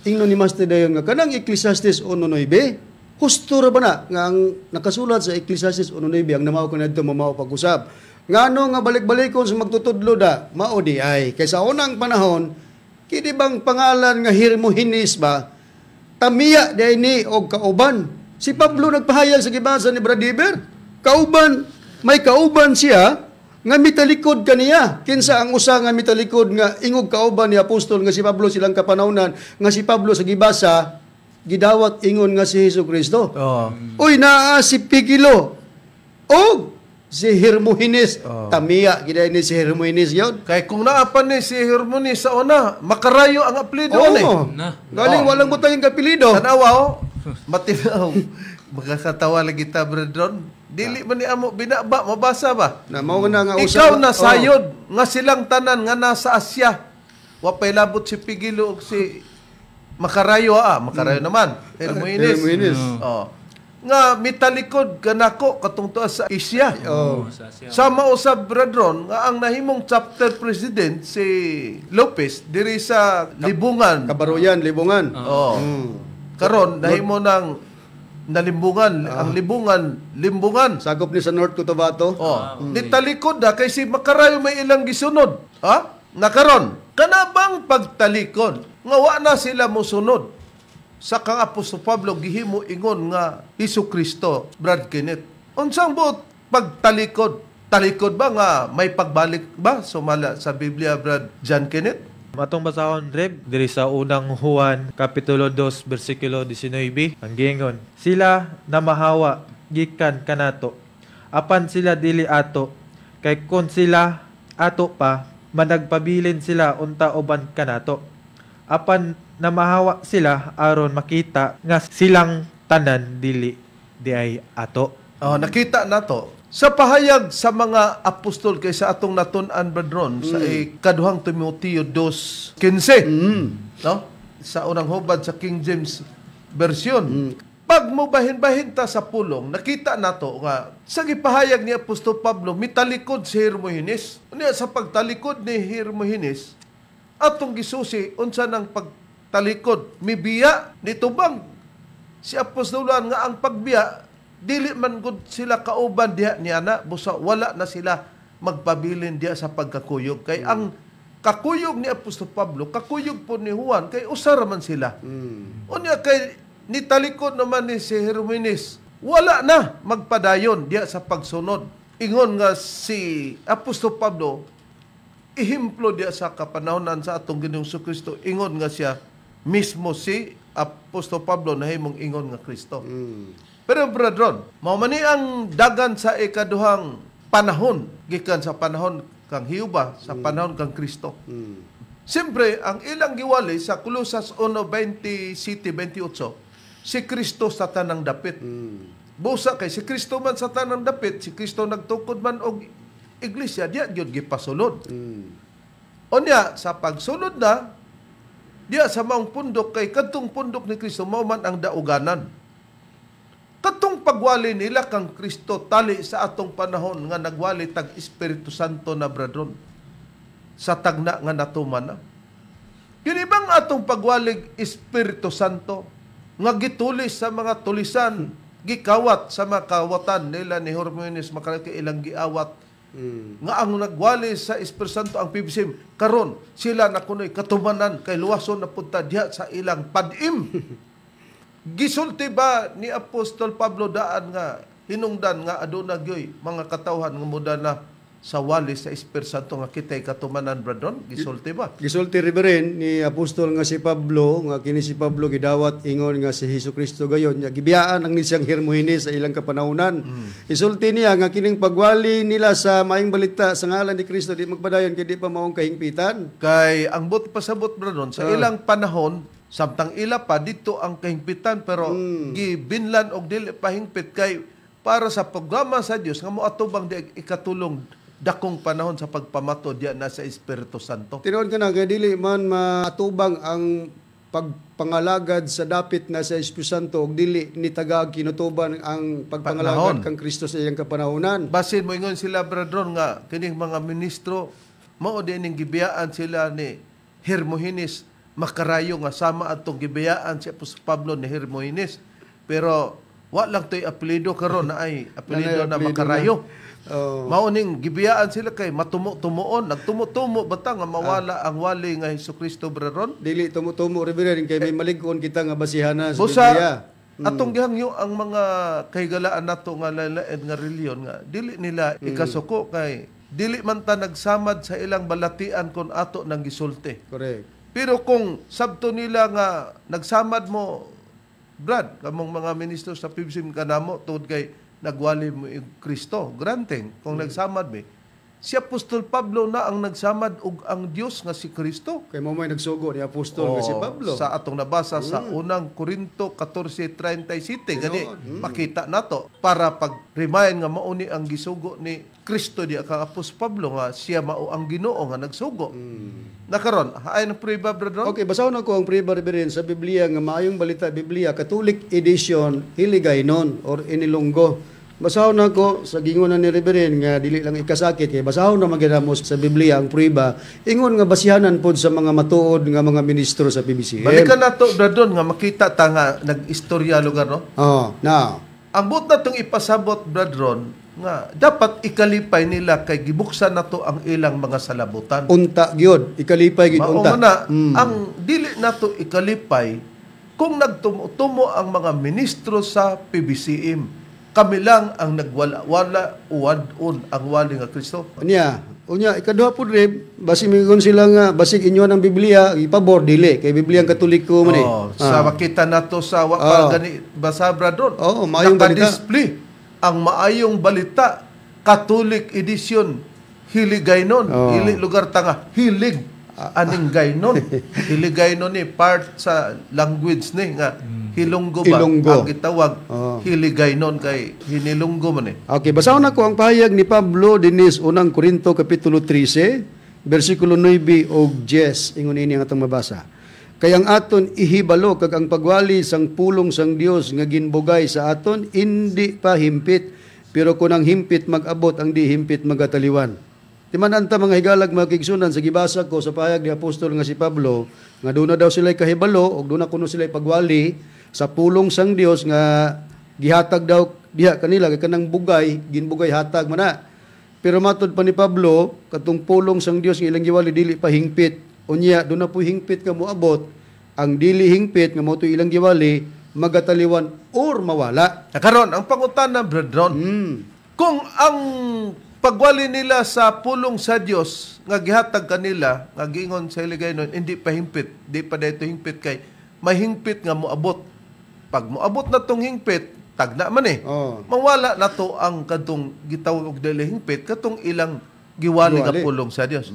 Speaker 4: ingno ni Master dayon nga kanang Ecclesiastes 1:9, husto ra ba na nga ang nakasulat sa Ecclesiastes 1:9 ang namaw kanadto mamaw pag-usab. Ngano nga balik-balikon sa magtutudlo da, mao di ay kay sa unang panahon kini bang pangalan nga Hermogenes ba tamiya day ni og kauban. Si Pablo nagpahayag sa gibasa ni Bradiber. Kauban, may kauban siya nga mitalikod kaniya. Kinsa ang usa nga mitalikod nga ingog kauban ni apostol nga si Pablo silang kapanawnan nga si Pablo sa gibasa gidawat ingon nga si Hesus Kristo. Uy naa si Figelo og si Hermogenes. Tamiya gid ni si Hermogenes yon.
Speaker 1: Kay kung naapan ni si Hermogenes sa una, makarayo ang apelido ni.
Speaker 2: Na.
Speaker 4: Galing walang butang yung apelido.
Speaker 1: Tanawa matinaw. Magkakatawa lagi ta, Bredron. Dili man ni amo binaba, mabasa ba?
Speaker 4: Na mao na nga
Speaker 1: Ikaw na sayod nga silang tanan nga nasa Asya. Wa pay labot si Figelo ug si Makarayo Makarayo naman. Hermogenes. Nga mitalikod kanako katong tuwa sa Asia. Sa mausab, Bredron, nga ang nahimong chapter president si Lopez diri sa Libungan.
Speaker 4: Kabaroyan, Libungan.
Speaker 1: Karon nahimo ng nalimbungan, ang limbungan.
Speaker 4: Sakop ni sa North Cotabato.
Speaker 1: Nitalikod kay si Makarayo may ilang gisunod. Nakaron, kanabang pagtalikod, nga wa na sila mosunod sa kang Apostol Pablo gihimo ingon nga Hesus Kristo, Brad Kenneth. Unsang buot pagtalikod? Talikod ba nga may pagbalik ba? Sumala sa Biblia, Brad John Kenneth?
Speaker 3: Matong basahon, Reb, diri sa unang Juan, Kapitulo 2, versikulo 19, ang gingon, sila na mahawa, gikan kanato, apan sila dili ato, kay kon sila ato pa, managpabilin sila unta uban kanato. Apan na mahawa sila, aron makita nga silang tanan dili di ay ato.
Speaker 1: Nakita nato sa pahayag sa mga apostol kay sa atong natun-an, Bredron, sa ikaduhang Timoteo 2:15, no? Sa unang hubad sa King James Version. Pag mo bahin-bahin ta sa pulong, nakita nato nga sa gipahayag ni Apostol Pablo, mitalikod si Hermogenes. Unya sa pagtalikod ni Hermogenes, atong gisusi unsa nang pagtalikod, mibiya nitubang si apostolan nga ang pagbiya dili man gud sila kauban diha ni ana, busa wala na sila magpabilin diha sa pagkakuyog. Kay ang kakuyog ni Apostol Pablo, kakuyog po ni Juan, kay usara man sila. Unya kay nitalikod naman ni si Hermogenes, wala na magpadayon diha sa pagsunod. Ingon nga si Apostol Pablo, ihimplo diha sa kapanahonan sa atong Ginoong Kristo, ingon nga siya mismo si Apostol Pablo nahimong ingon nga Kristo. Pero Bredron, mao man ni ang dagan sa ikaduhang panahon, gikan sa panahon kang Hiuba, sa panahon kang Kristo. Siyempre, ang ilang giwali sa Colosas 1:27, si Kristo sa tanang dapit. Busa kay si Kristo man sa tanang dapit, si Kristo nagtukod man og iglesia, diya gyud gipasulod. Unya sa pagsunod na diya sa maong pundok kay kadtong pundok ni Kristo mao man ang dauganan. Katong pagwali nila kang Kristo tali sa atong panahon nga nagwali tag Espiritu Santo na bradron sa tagna nga natuman na. Kini bang atong pagwalig Espiritu Santo nga gitulis sa mga tulisan, gikawat sa mga kawatan nila ni Hermogenes makalaki ilang giawat nga ang nagwali sa Espiritu Santo ang PBCM karon sila na kunoy katumanan kay luwason na punta diha sa ilang padim. Gisulti ba ni Apostol Pablo daan nga hinungdan nga aduna gyoy mga katawhan nga muda na sa wali sa Espiritu Santo nga kitay katumanan bradron? Gisulti ba?
Speaker 4: Gisulti rin ni apostol nga si Pablo, nga kini si Pablo gidawat ingon nga si Hesukristo gayon, nga gibiyaan ang nisang Hermogenes sa ilang kapanahunan. Isulti niya nga kining pagwali nila sa maayong balita sa ngalan ni Kristo di magpadayon kay di pa maong kahingpitan.
Speaker 1: Kay ang but pasabot bradron sa ilang panahon samtang ila pa dito ang kahingpitan pero gibinlan og dili pahingpit kay para sa programa sa Dios nga moatubang di ikatulong dakong panahon sa pagpamato diya na sa Espiritu Santo.
Speaker 4: Tinuod ka na, kaya dili man matubang ang pagpangalagad sa dapit na sa Espiritu Santo, o dili ni tagag kinutuban ang pagpangalagad kang Kristo sa iyang kapanahonan.
Speaker 1: Basin mo ingon sila, bradron, nga kining mga ministro, mao din ning gibiyaan sila ni Hermogenes, makarayo nga sama atong gibiyaan si Apostol Pablo ni Hermogenes. Pero wa lang to'y apelido karon na ay apelido na makarayo. Mauning gibiyaan sila kay matumo-tumuon, nagtumo-tumo bata nga mawala ang wali nga Hesukristo bradron.
Speaker 4: Dili tumo-tumo rin kay may malig-on kita nga basihana sa
Speaker 1: Busa,
Speaker 4: Biblia.
Speaker 1: atong gihangyo ang mga kahigalaan nato nga lain nga reliyon nga dili nila ikasuko kay dili man ta nagsamad sa ilang balatian kon ato nang gisulti.
Speaker 4: Correct.
Speaker 1: Pero kung sabto nila nga nagsamad mo Brad, kamong mga ministro sa PBCM kanamo tungod kay nagwali mo yung Kristo. Granting, kung nagsamad mi, si Apostol Pablo na ang nagsamad ug ang Dios nga si Kristo.
Speaker 4: Kay mo may nagsugo ni apostol nga si Pablo.
Speaker 1: Sa atong nabasa sa unang Korinto 14:37 gani makita nato para pag-remind nga mauni ang gisugo ni Kristo di kang Apostol Pablo nga siya mao ang Ginoo nga nagsugo. Nakaron, haay ng prueba brethren?
Speaker 4: Okay, basahon ako ang prueba rin sa Biblia nga maayong balita Biblia Catholic Edition Hiligaynon or Inilonggo. Basahon ako sa gingunan ni Reverend nga dili lang ikasakit kay basahon na magidamos sa Biblia ang prueba ingon nga basihanan pod sa mga matuod nga mga ministro sa PBCM.
Speaker 1: Balikan nato brethren nga makita ta nga nag-istorya lugar no.
Speaker 4: Now,
Speaker 1: ang buot natong ipasabot brethren nga dapat ikalipay nila kay gibuksan nato ang ilang mga salabutan.
Speaker 4: Unta gyud, ikalipay gyud unta.
Speaker 1: Ang dili nato ikalipay kung nagtumo ang mga ministro sa PBCM. Kami lang ang nagwala uwad-on ang wali nga Kristo.
Speaker 4: Unya, ikaduha po rin, basi mingon sila nga, basig inyo ng Biblia, ipabor, dili, kay Biblia ang Katoliko man eh.
Speaker 1: Sa makita nato sa gani basabra doon.
Speaker 4: maayong balita.
Speaker 1: Naka-display ang maayong balita, Catholic Edition, Hiligaynon. Hili lugar tanga, hilig. Aning gaynon. Hiligaynon ni part sa language ni nga Hilonggo ba? Ang gitawag Hiligaynon kay Hinilonggo man eh.
Speaker 4: Okay, basahon ako ang pahayag ni Pablo dinis unang Korinto kapitulo 13, bersikulo 9 o 10, ingon ini ang atong mabasa. Kay ang aton ihibalo kag ang pagwali sang pulong sang Dios nga ginbugay sa aton indi pa himpit, pero kun ang himpit mag-abot ang di himpit magataliwan. Timanan ta mga higalag mga kigsunan sa gibasa ko sa pahayag ni apostol nga si Pablo nga doon na daw sila kahibalo o doon na kuno sila pagwali sa pulong sang Dios nga gihatag daw diha kanila kay kanang bugay ginbugay hatag man na. Pero matud pa ni Pablo katong pulong sang Dios nga ilang giwali dili pa hingpit, unya doon na po hingpit nga moabot, ang dili hingpit nga moto ilang giwali magataliwan or mawala.
Speaker 1: Karon ang pangutana brethren, kung ang pagwali nila sa pulong sa Dios nga gihatag kanila nga giingon sa Hiligaynon hindi pa himpit, di pa dayto hingpit kay mahingpit nga moabot. Pag moabot na tong hingpit, tagna man eh. Mawala na to ang kadtong gitawag og dili hingpit katong ilang giwali nga pulong sa Dios.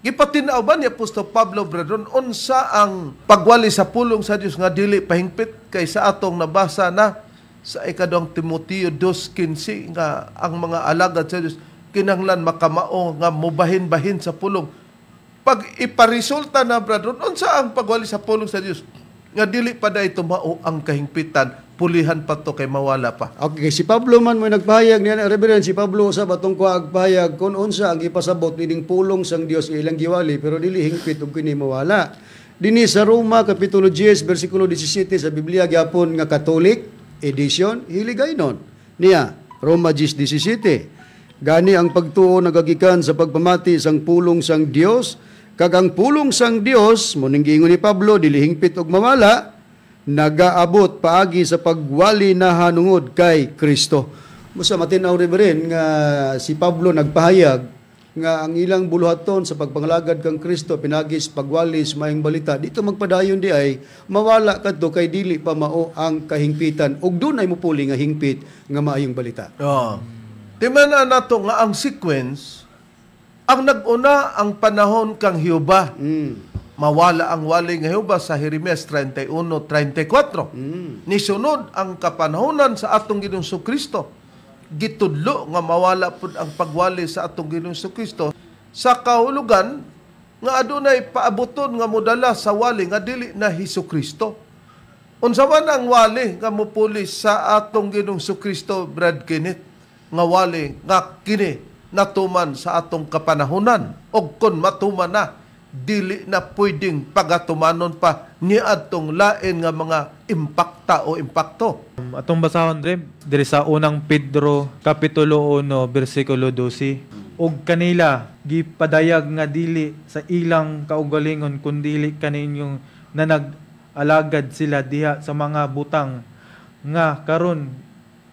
Speaker 1: Gipatinaw ba ni Apostol Pablo brethren unsa ang pagwali sa pulong sa Dios nga dili pahingpit kay sa atong nabasa na sa ikaduhang Timoteo 2:15 nga ang mga alagad sa Dios kinahanglan makamao nga mobahin-bahin sa pulong pag iparisulta na Brad Ron, unsa ang pagwali sa pulong sa Dios nga dili pa da ito mao ang kahingpitan, pulihan pa to kay mawala pa.
Speaker 4: Okay, si Pablo man mo nagpahayag niya, Reverend, si Pablo sa batong kuag pahayag kung unsa ang ipasabot nining pulong sang Dios ilang giwali pero dili hingpit ug kini mawala. Dinhi sa Roma kapitulo 10 bersikulo 17 sa Biblia gyapon nga Catholic edition hiligaynon niya Roma 10:17. Gani ang pagtuo nagagikan sa pagpamati sang pulong sang Dios, kag ang pulong sang Dios mo ning giingon ni Pablo dili hingpit og mawala, nagaabot paagi sa pagwali na hanungod kay Kristo. Musa matinaw Reverend nga si Pablo nagpahayag nga ang ilang buluhaton sa pagpangalagad kang Kristo pinagis pagwalis maayong balita dito magpadayon di ay mawala kadto kay dili pa mao ang kahingpitan ug dunay mupuli nga hingpit nga maayong balita.
Speaker 1: Timana nato nga ang sequence, ang nag-una ang panahon kang Hioba. Mawala ang wali nga Hioba sa Jeremias 31:34. Nisunod ang kapanahonan sa atong Ginoong Kristo. Gitudlo nga mawala pud ang pagwali sa atong Ginoong Kristo sa kahulugan nga adunay paabuton nga modala sa wali nga dili na Hesukristo. Unsa man ang wali nga mopuli sa atong Ginoong Kristo, Brad Kenneth, nga wali nga kini natuman sa atong kapanahonan og kon matuman na dili na pwedeng pagatumanon pa ni adtong lain nga mga impakta o impakto.
Speaker 3: Atong basahon diri sa unang Pedro kapitulo 1 bersikulo 12. Og kanila gipadayag nga dili sa ilang kaugalingon kundi kaninyong nanag-alagad sila diha sa mga butang nga karon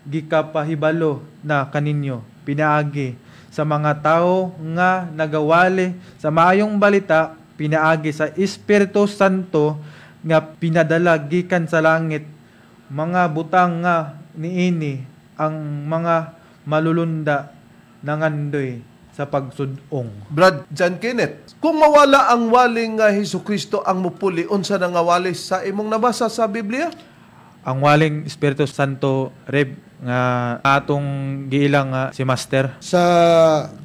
Speaker 3: gikapahibalo na kaninyo pinaagi sa mga tao nga nagawali sa maayong balita, pinaagi sa Espiritu Santo nga pinadala gikan sa langit, mga butang nga niini ang mga malulunda nangandoy sa pagsudong.
Speaker 1: Brad John Kenneth, kung mawala ang waling nga Hesukristo ang mupuli, unsa na nga wali sa imong nabasa sa Biblia?
Speaker 3: Ang waling Espiritu Santo, Reb, nga atong giilang nga si Master.
Speaker 4: Sa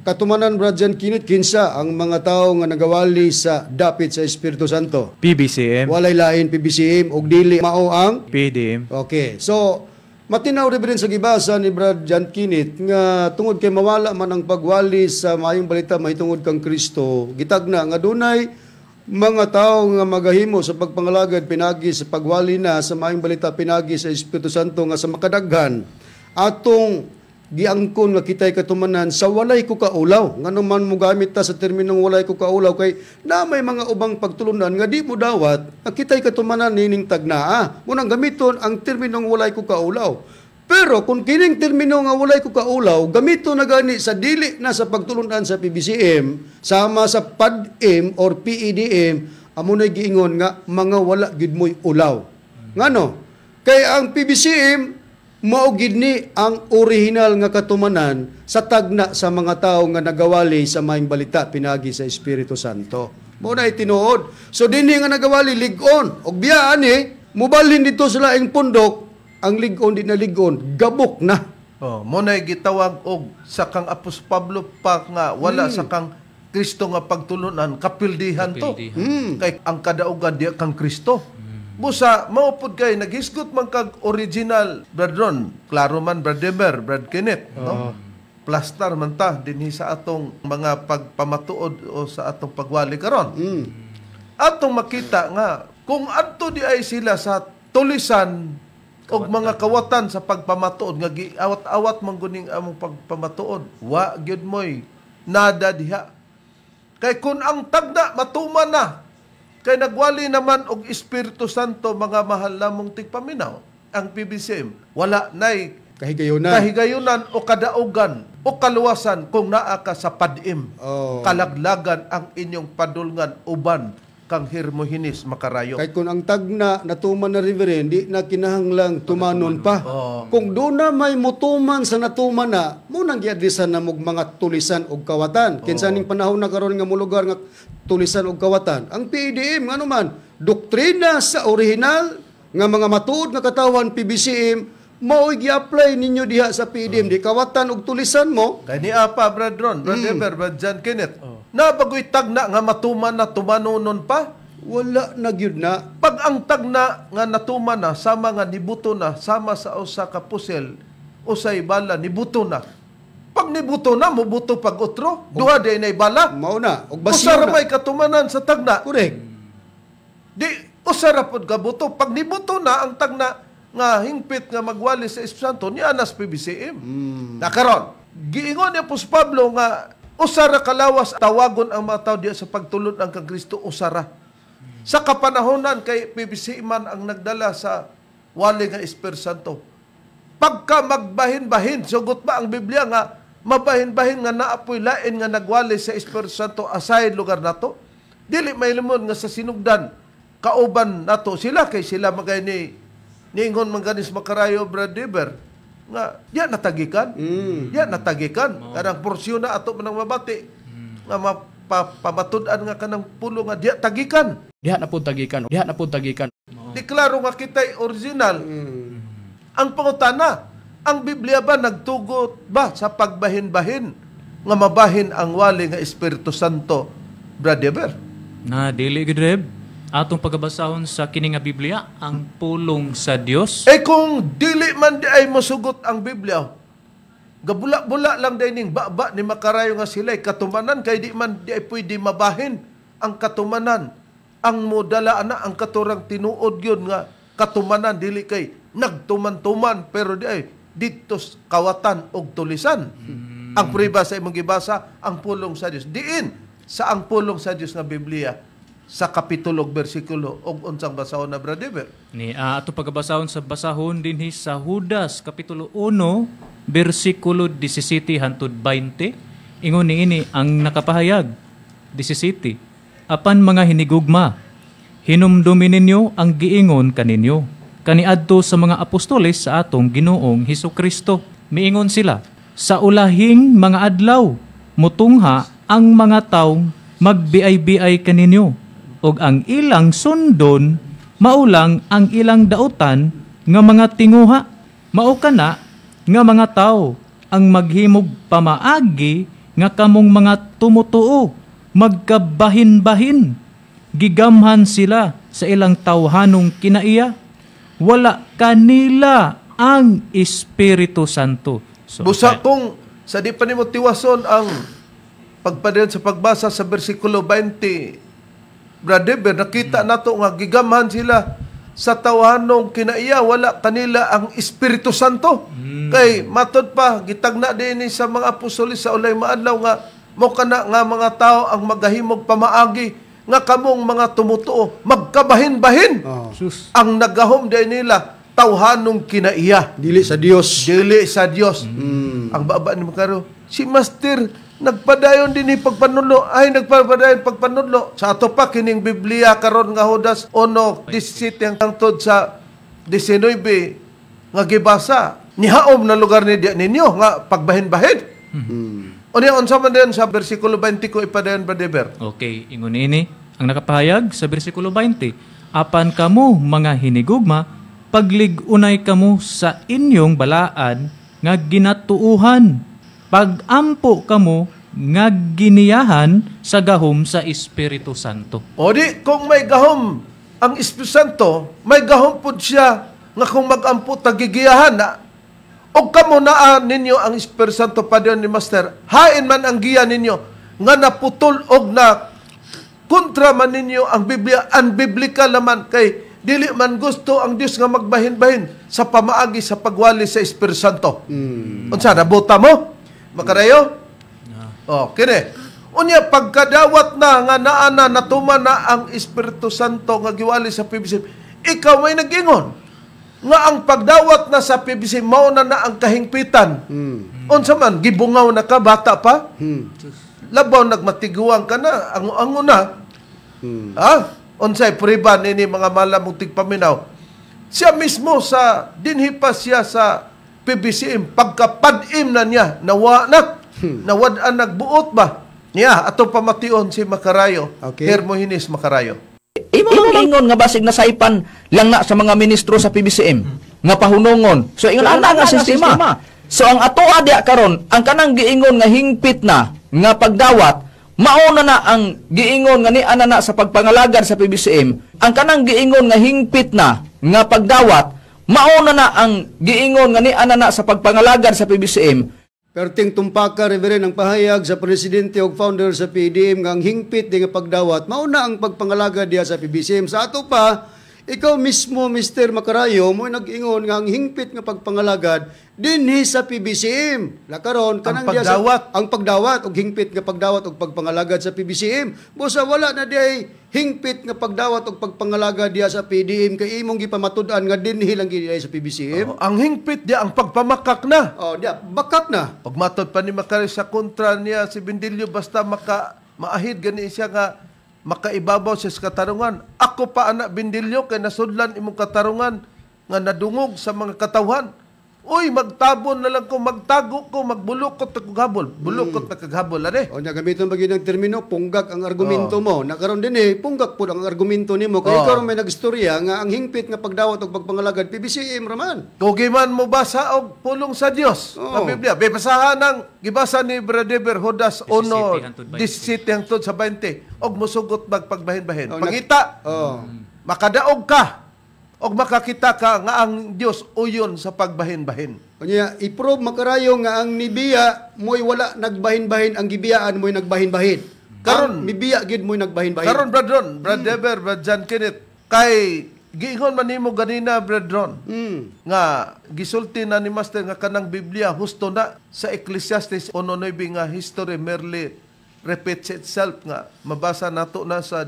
Speaker 4: katumanan Brad Jan Kinit kinsa ang mga tao nga nagawali sa dapit sa Espiritu Santo?
Speaker 3: PBCM.
Speaker 4: Walay lain PBCM ug dili mao ang
Speaker 3: PDM.
Speaker 4: Okay. So matinaw rin sa gibasa ni Brad Jan Kinit nga tungod kay mawala man ang pagwali sa maayong balita mahitungod kang Kristo, gitagna nga dunay mga tao nga magahimo sa pagpangalagad pinagi sa pagwali na sa maayong balita pinagi sa Espiritu Santo nga sa makadaghan atong giangkon nga kitay katumanan sa walay ko kaulaw. Ngano man mo gamit ta sa terminong walay ko kaulaw kay na may mga ubang pagtulunan nga di mo dawat nga kitay katumanan nining tagnaa. Munang gamiton ang terminong walay ko kaulaw. Pero kung kining termino nga walay ko kaulaw, gamito na gani sa dili na sa pagtulunan sa PBCM, sama sa PADM or PEDM, amo na giingon nga mga wala gid moy ulaw. Ngano? Kay ang PBCM mao gid ni ang original nga katumanan sa tagna sa mga tao nga nagawali sa maayong balita pinagi sa Espiritu Santo. Mao na itinuod. So dinhi nga nagawali lig-on og biya ani mubalhin dito sa laing pundok ang lig-on di na lig-on gabok na.
Speaker 1: Mo na gitawag og sa kang Apostol Pablo pa nga wala sa kang Kristo nga pagtulunan kapildihan to. Kay ang kadaugan di kang Kristo. Busa, maupod kay, naghisgot man kag original, Brad Ron, klaro man, Brad Demer, Brad Kenneth, no? Plastar man ta, dinhi sa atong mga pagpamatuod o sa atong pagwali karon. Atong makita nga, kung adto di ay sila sa tulisan og mga kawatan sa pagpamatuod, nga giawat-awat man guning among pagpamatuod, wa gyud moy nada diha. Kay kun ang tagda matuman na, kay nagwali naman og Espiritu Santo mga mahal namong tigpaminaw ang PBCM wala nay kahigayunan o kadaugan o kaluwasan kung naa ka sa PADM. Kalaglagan ang inyong padulngan uban kang hirmohinis makarayo.
Speaker 4: Kay kung ang tagna natuman na Reverend, di na kinahanglang tumanon pa. Kung doon na may mutuman sa natuman na, munang giadresan na mog mga tulisan og kawatan. Kinsa ning panahon na karon nga mulugar nga tulisan og kawatan. Ang PDM ngano man, doktrina sa original nga mga matuod nga katawan PBCM mao'y gi-apply ninyo diha sa PDM. Di kawatan og tulisan mo.
Speaker 1: Kay ni apa Brad Ron, Brad Ever, Brad John Kenneth. Nabagoy tagna nga matuman na tumanunon pa.
Speaker 4: Wala na gyud na.
Speaker 1: Pag ang tagna nga natuman na, sama nga nibuto na, sama sa usa ka pusel, usay bala, nibuto na. Pag nibuto na, mubuto pag utro, duha day na bala.
Speaker 4: Mao na, og basyo
Speaker 1: Usara
Speaker 4: na.
Speaker 1: may katumanan sa tagna.
Speaker 4: Correct.
Speaker 1: Di, usara pod ka buto. Pag nibuto na, ang tagna nga hingpit nga magwali sa Espiritu Santo, ni Anas PBCM. Nakaron, giingon niya po si Pablo nga, usara kalawas, tawagon ang mga tao diya sa pagtulod ng kang Kristo, usara. Sa kapanahonan kay PBC man ang nagdala sa wali nga Espiritu Santo. Pagka magbahin-bahin, sugot ba ang Biblia nga mabahin-bahin nga naapoy lain nga nagwali sa Espiritu Santo aside lugar nato? Dili may limon nga sa sinugdan kauban nato sila kay sila magay niingon man ganis makarayo Brad Deber nga diya natagikan. Diya natagikan kanang porsyon na ato manang mabati nga pamatud-an nga kanang pulo nga diya tagikan.
Speaker 5: Diha na po tagikan.
Speaker 1: Deklaro nga kita'y original. Ang pangutana, ang Biblia ba nagtugot ba sa pagbahin-bahin nga mabahin ang wali nga Espiritu Santo, Brad Deber?
Speaker 2: Na dili gid Reb, atong pagabasahon sa kini nga Biblia ang pulong sa Dios.
Speaker 1: Kung dili man di ay mosugot ang Biblia, gabula-bula lang day ning baba ni makarayo nga sila'y katumanan kay di man di ay pwede mabahin ang katumanan. Ang modala na ang katurang tinuod yun nga katumanan dili kay nagtuman-tuman pero di ay dito kawatan og tulisan. Ang priba sa imong gibasa ang pulong sa Dios. Diin sa ang pulong sa Dios nga Biblia sa kapitulo ug bersikulo og unsang basahon na Brad Deber.
Speaker 2: Ni ato pagabasahon sa basahon dinhi sa Judas kapitulo 1 bersikulo 17 hangtod 20. Ingon niini ang nakapahayag 17. Apan mga hinigugma, hinumdumi ninyo ang giingon kaninyo, kaniadto sa mga apostoles sa atong Ginoong Hesukristo. Miingon sila, sa ulahing mga adlaw, mutungha ang mga taong magbiay-biay kaninyo, ug ang ilang sundon, maulang ang ilang dautan nga mga tinguha. Mao kana nga mga tao ang maghimog pamaagi nga kamong mga tumutuo, magkabahin-bahin. Gigamhan sila sa ilang tawhanong kinaiya. Wala kanila ang Espiritu Santo. So,
Speaker 1: Busa kung sa di pa nimo tiwason ang pagpadayon sa pagbasa sa bersikulo 20, Brad Deber, nakita nato nga gigamhan sila sa tawhanong kinaiya, wala kanila ang Espiritu Santo. Kay matod pa gitagna dinhi sa mga apostoles sa ulay maadlaw nga mo kana nga mga tao ang magahimog pamaagi nga kamong mga tumutuo magkabahin-bahin. Ang nagahom din nila tawhanong kinaiya.
Speaker 4: Dili sa Dios.
Speaker 1: Dili sa Dios. Ang baba ni Makaro, si Master nagpadayon din pagpanudlo. Ay, nagpadayon pagpanudlo. Sa ato pa, kining Biblia karon nga Judas 1:17 hangtod sa 19 nga gibasa. Nihaom na lugar ni ninyo nga pagbahin-bahin. Unya unsa man din sa bersikulo 20 ko ipadayon Brad Deber.
Speaker 2: okay, ingon ini ang nakapahayag sa bersikulo 20. Apan kamo mga hinigugma, pagligunay kamo sa inyong balaan nga ginatuuhan. Pagampo kamo nga giniyahan sa gahom sa Espiritu Santo.
Speaker 1: O di, kung may gahom ang Espiritu Santo, may gahom po siya nga kung mag-ampo tagigiyahan na o kamo naa ninyo ang Espiritu Santo pa diyon ni Master, hain man ang giya ninyo nga naputol og na kontra man ninyo ang Biblia, unbiblical naman kay dili man gusto ang Dios nga magbahin-bahin sa pamaagi sa pagwali sa Espiritu Santo. Unsa nabuta mo? Makarayo? Oh, kini. Unya pagkadawat na nga naana natuman na ang Espiritu Santo nga giwali sa PBC, ikaw may nag-ingon nga ang pagdawat na sa PBC mao na ang kahingpitan. Unsa man gibungaw na ka bata pa? Labaw nagmatiguang ka na ang una. Unsay priban ini mga malamong tigpaminaw. Siya mismo sa dinhi pa siya sa PBCM pagkapadim na niya nawa na nawad-an nagbuot ba niya ato pamation si Makarayo. Hermohinis Makarayo.
Speaker 5: Imo ingon nga basig nasaipan lang na sa mga ministro sa PBCM nga pahunungon. So ingon ana nga sistema. So ang ato adya karon ang kanang giingon nga hingpit na nga pagdawat mauna na ang giingon nga ni anana sa pagpangalagad sa PBCM, ang kanang giingon nga hingpit na nga pagdawat, mauna na ang giingon nga ni anana sa pagpangalagad sa PBCM.
Speaker 4: Perting tumpaka, Reverend, ang pahayag sa presidente o founder sa PDM nga ang hingpit di nga pagdawat, mauna ang pagpangalaga diya sa PBCM. Sa ato pa, ikaw mismo, Mr. Macarayo, mo nag-ingon nga ang hingpit nga pagpangalagad dinhi sa PBCM. Lakaron, kanang diya ang pagdawat o hingpit nga pagdawat o pagpangalagad sa PBCM. Busa wala na diay hingpit nga pagdawat o pagpangalagad diya sa PDM kay imong gipamatud-an nga dinhi lang gid sa PBCM.
Speaker 1: Ang hingpit diya ang pagpamakak na.
Speaker 4: Diya, bakak na.
Speaker 1: Pagmatod pa ni Macari sa kontra niya si Bendilio basta maahid gani siya nga makaibabaw siya sa katarungan. Ako pa anak Bendilio kay nasudlan imong katarungan nga nadungog sa mga katawhan. Uy, magtabon na lang ko, magtago ko, magbulukot na kaghabol. Bulukot na kaghabol, ane?
Speaker 4: O, nagamiton ba ng termino, punggak ang argumento mo. Nakaroon din punggak po ang argumento nimo. Kaya ikaw may nagstorya nga ang hingpit nga pagdawat o pagpangalagad, PBCM raman.
Speaker 1: Kugiman mo basa og pulong sa Dios sa Biblia. Bebasahan ng gibasa ni Brother Judas 1:17 hangtod sa 20. Og musugot magpagbahin-bahin. Pangita, makadaog ka. Og makakita ka nga ang Dios uyon sa pagbahin-bahin.
Speaker 4: Kanya, i-prove Macarayo nga ang nibiya mo'y wala nagbahin-bahin, ang gibiyaan mo'y nagbahin-bahin. Karon nibiya gid mo'y nagbahin-bahin. Karon,
Speaker 1: Brother John Kenneth, kay giingon man nimo ganina, Brother nga gisulti na ni Master nga kanang Biblia husto na sa Ecclesiastes 1:9 nga history merely repeats itself nga mabasa nato na sa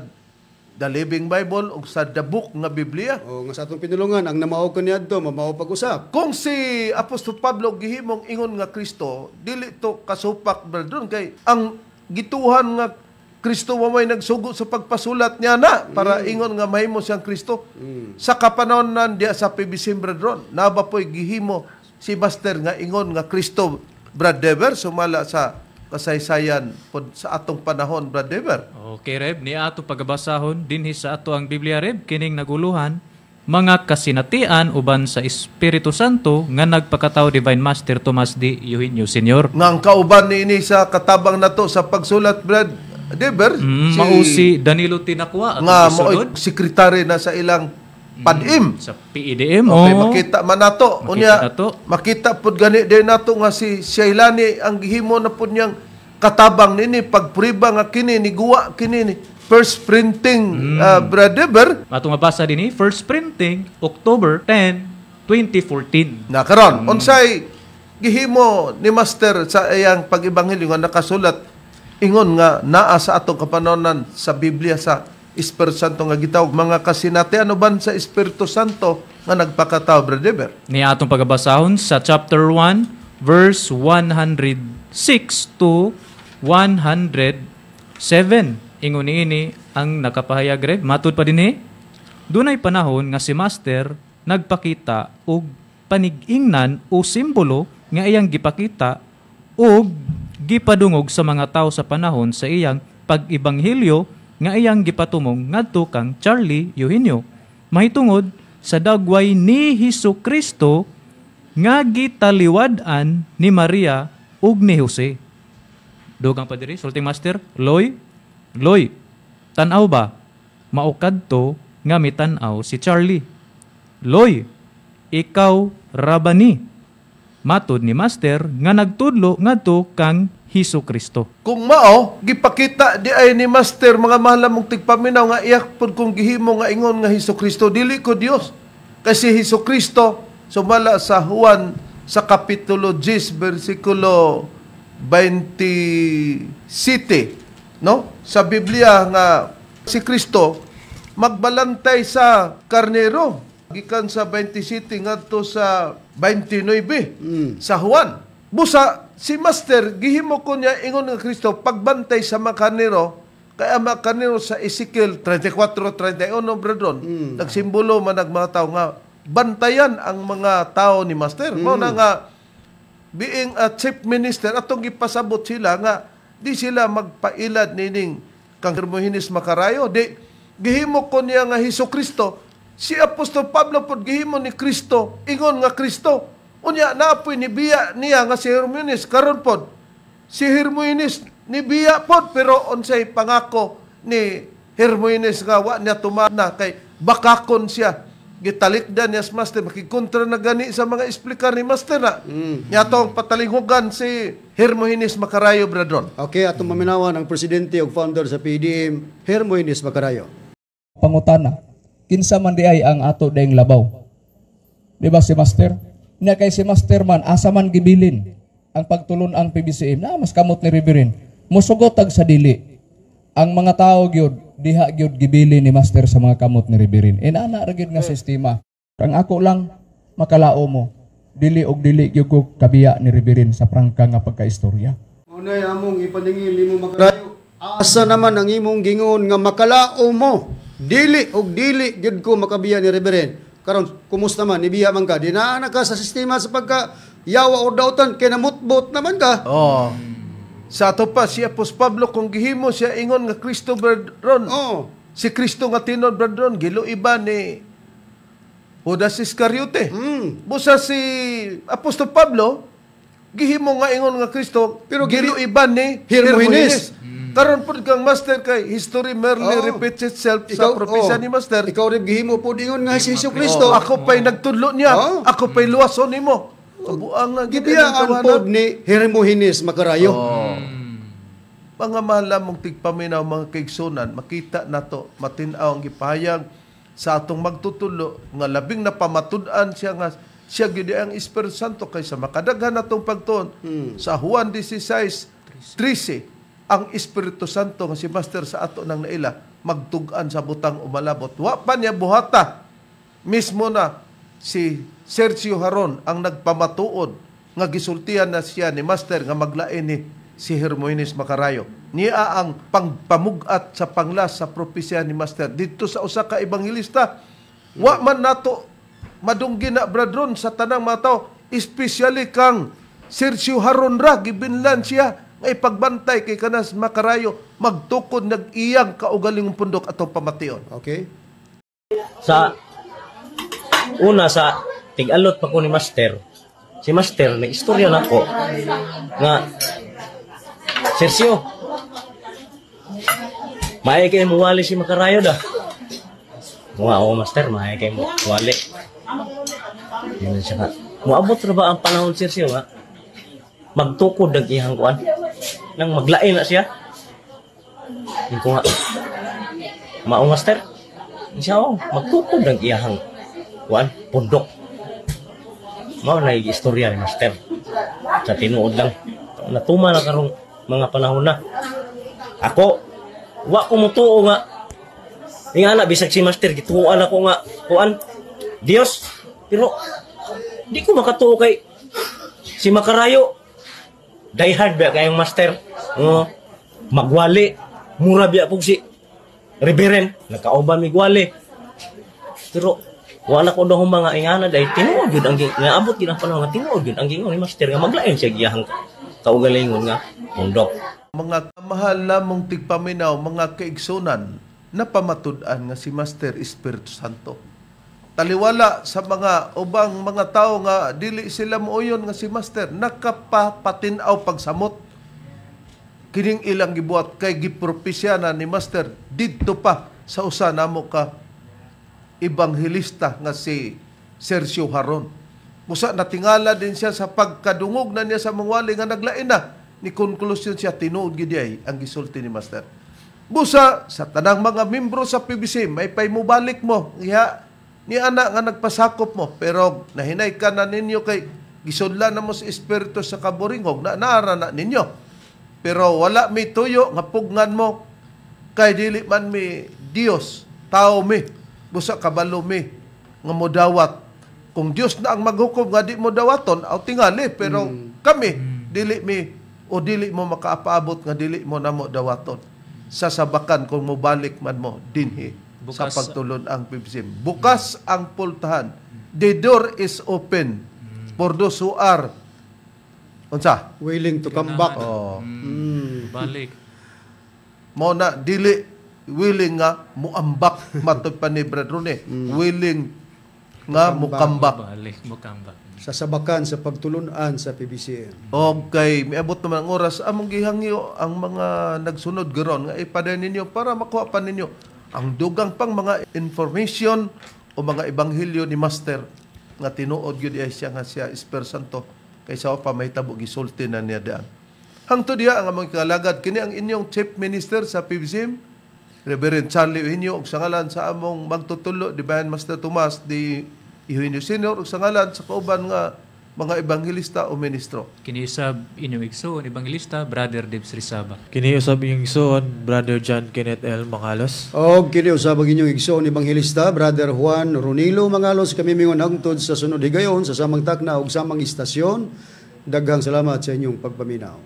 Speaker 1: The Living Bible o sa The Book nga Biblia.
Speaker 4: O nga sa atong pinulungan, ang namaw ko niadto, mamaw pag-usap.
Speaker 1: Kung si Apostol Pablo gihimong ingon nga Kristo, dili to kasupak brethren kay ang gituhan nga Kristo may nagsugo sa pagpasulat niya na para ingon nga mahimo siyang Kristo. Sa kapanahonan diya sa PBCM brethren, naba po'y gihimo si Master nga ingon nga Kristo brother sumala sa kasaysayan pod sa atong panahon, Brother.
Speaker 2: Okay, Reb. Ni ato pagabasahon, dinhi sa ato ang Biblia, Reb, kining naguluhan, mga kasinatian uban sa Espiritu Santo nga nagpakataw Divine Master Tomas D. Eugenio Sr.
Speaker 1: Nga ang kauban ni ini sa katabang nato sa pagsulat, Brother,
Speaker 2: si Danilo Tinakwa at
Speaker 1: nga mo sekretary na sa ilang PADIM.
Speaker 2: Sa PEDM.
Speaker 1: Okay, makita man nato. Makita pud gani din nato nga si Shailani ang gihimo na pud niyang katabang nini pagpriba nga kini ni guwa kini ni first printing Brother.
Speaker 2: Ato nga basa dinhi first printing October 10, 2014.
Speaker 1: Na karon unsay gihimo ni Master sa iyang pag-ebanghelyo nga nakasulat ingon nga naa sa atong kapanonan sa Biblia sa Espiritu Santo nga gitawag mga kasinati ano ban sa Espiritu Santo nga nagpakataw, Brother?
Speaker 2: Ni atong pagabasahon sa chapter 1 verse 106 to 107. Ingon niini ang nakapahayag, Reb. Matud pa dinhi. Dunay panahon nga si Master nagpakita og panig-ingnan o simbolo nga iyang gipakita og gipadungog sa mga tao sa panahon sa iyang pag-ebanghelyo nga iyang gipatumong ngadto kang Charlie Eugenio mahitungod sa dagway ni Hesukristo nga gitaliwad-an ni Maria ug ni Jose. Dugang pa diri, sulting Master, Loy, tan-aw ba? Maukad to nga mitan-aw si Charlie. Loy, ikaw rabani. Matod ni Master nga nagtudlo ngadto kang Hesukristo.
Speaker 1: Kung mao, gipakita di ay ni Master mga mahal mong tigpaminaw nga iyak pod kung gihimo nga ingon nga Hesukristo dili ko Dios. Kasi Hesukristo sumala sa Juan sa kapitulo 10 bersikulo 27, no? Sa Biblia nga si Kristo magbalantay sa karnero gikan sa 27 ngadto sa 29 sa Juan. Busa si Master, gihimo ko niya ingon nga Kristo, pagbantay sa mga karnero, kaya mga karnero sa Ezekiel 34-31, brethren, nagsimbolo man ang mga tao nga, bantayan ang mga tao ni Master. Mo na nga, being a chief minister, atong gipasabot sila nga, di sila magpailad nining kang Hermogenes Macarayo, di, gihimo ko niya nga Hesukristo, si Apostol Pablo pod gihimo ni Kristo, ingon nga Kristo, unya naapoy ni biya niya nga si Hermogenes karon pod si Hermogenes ni biya pod pero unsay pangako ni Hermoines nga wa niya tumana kay bakakon siya gitalikdan niya sa master makikontra na gani sa mga explicar ni master na niya tong patalingugan si Hermoines Macarayo bradron.
Speaker 4: Okay, atong maminawan ang presidente ug founder sa PDM, Hermoines Macarayo.
Speaker 5: Pangutana, kinsa man di ay ang ato daing labaw. Di ba si Master? Na kay si Master man, asa man gibilin ang pagtulon ang PBCM na mas kamot ni Reverend. Musugotag sa dili. Ang mga tao gyud diha gyud gibili ni Master sa mga kamot ni Reverend. Inana ra gyud nga sistema. Ang ako lang makalao mo. Dili og dili gyud ko kabiya ni Reverend sa prangka nga pagkaistorya.
Speaker 4: Unay among ipaningil nimo Macarayo. Asa naman ang imong gingon nga makalao mo? Dili og dili gyud ko makabiya ni Reverend. Karon kumusta man nibiya man ka? Dinaan ka sa sistema sa pagka yawa o dautan kay namutbot naman ka.
Speaker 1: Oh. Sa ato pa si Apos Pablo kung gihimo siya ingon nga Kristo bradron.
Speaker 4: Oh.
Speaker 1: Si Kristo nga tinod bradron gilo iba ni Judas Iscariote. Busa si Apostol Pablo gihimo nga ingon nga Kristo pero gilo iba ni
Speaker 4: Hermoines.
Speaker 1: Karon pud kang master kay history merely repeats itself sa propesya ni master.
Speaker 4: Ikaw rin gihimo po ingon nga si Jesucristo.
Speaker 1: Ako pa'y nagtudlo niya. Ako pa'y luwason nimo. Buang nga
Speaker 4: Gibiyaan pod ni Hermoines Macarayo.
Speaker 1: Mga mahal mong tigpaminaw mga kaigsunan, makita nato matinaw ang gipahayag sa atong magtutulo nga labing napamatud-an siya nga siya gyud ang Espiritu Santo kaysa makadaghan natong pagtuon sa Juan 16:13 ang Espiritu Santo nga si Master sa ato nang naila magtug-an sa butang umalabot. Wa pa niya buhata. Mismo na si Sergio Haron ang nagpamatuod nga gisultihan na siya ni Master nga maglain ni si Hermoines Macarayo. Niya ang pangpamugat sa panglas sa propesya ni Master dito sa usa ka ebanghelista. Wa man nato madunggi na bradron sa tanang mga tao, especially kang Sergio Haron ra gibinlan siya nga ipagbantay kay kanas Macarayo magtukod nag-iyang kaugalingong pundok atong pamation.
Speaker 4: Okay?
Speaker 7: Sa una sa tig-alot pa ko ni Master. Si Master nag-istorya na ko nga Sergio, maay kayo muwali si Macarayo da. Oo, Master, maay kayo muwali. Yan siya ka. Muabot na ba ang panahon, Sergio, nga? Magtukod ng ihang kuan. Nang maglain na siya. Yung ko nga. Mao, Master. Siya, magtukod ng ihang kuan, pundok. Mao na yung istorya ni Master. Sa tinuod lang. Natuma na karong mga panahon na. Ako, wa ko mutuo nga. Nga na, bisag si Master, gituuan ako nga, kuan, Dios. Pero, di ko makatuo kay si Macarayo. Die hard ba kayong Master? Magwali. Mura biya po si Reverend. Nagkauban mi gwali. Pero, wala ko daw mga ingana dahil tinuod yun ang naabot yun ang panahon nga tinuod yun ang gingon ni Master nga maglain siya giyahang kaugalingon nga pundok.
Speaker 1: Mga mahal lamang tigpaminaw, mga kaigsunan, napamatud-an nga si Master Espiritu Santo. Taliwala sa mga ubang mga tao nga dili sila mooyon nga si Master nakapapatinaw pagsamot. Kining ilang gibuhat kay gipropesya na ni Master didto pa sa usa namo ka ebanghelista nga si Sergio Haron. Musa natingala din siya sa pagkadungog na niya sa mangwali nga naglain na. Ni konklusyon siya, tinuod gid ay ang gisulti ni Master. Busa, sa tanang mga membro sa PBC, may pay mo balik mo. Ni ana nga nagpasakop mo. Pero nahinay ka na ninyo kay gisudlan na mo sa espiritu sa kaburingog na naara na ninyo. Pero wala may tuyo nga pugnan mo kay dili man mi Dios, tao mi. Busa kabalo mi nga modawat. Kung Dios na ang maghukom nga di mo dawaton, aw tingali. Pero kami, dili mi o dili mo makapaabot nga dili mo namo dawaton. Sasabakan kung mobalik man mo dinhi sa pagtulon ang PBCM. Bukas ang pultahan. The door is open for those who are unsa?
Speaker 4: Willing to come back.
Speaker 2: Balik.
Speaker 1: Mo na dili willing nga muambak matod pa ni Brad Rune. Willing nga mukambak.
Speaker 2: Balik mo kambak.
Speaker 4: sa sabakan sa pagtulunan sa PBCM.
Speaker 1: O kay miabot naman ang oras, among gihangyo ang mga nagsunod garon nga ipaday ninyo para makuha pa ninyo ang dugang pang mga information o mga ebanghelyo ni Master nga tinuod gyud siya nga siya Espiritu Santo kaysa pa may tabo gisulti na niya daan. Hangtod diha ang among kalagad kini ang inyong Chief Minister sa PBCM, Reverend Charlie Eugenio, ug sa ngalan sa among magtutulo Divine Master Tomas di Eugenio Senior, ug sa ngalan sa kauban nga mga ebanghelista o ministro.
Speaker 2: Kini usab inyong igsoon ebanghelista Brother Dibs Rizaba.
Speaker 3: Kini usab inyong igsoon Brother John Kenneth L. Mangalos.
Speaker 4: O kini usab ang inyong igsoon ebanghelista Brother Juan Ronilo Mangalos, kami mingon hangtod sa sunod higayon sa samang takna ug samang istasyon. Daghang salamat sa inyong pagpaminaw.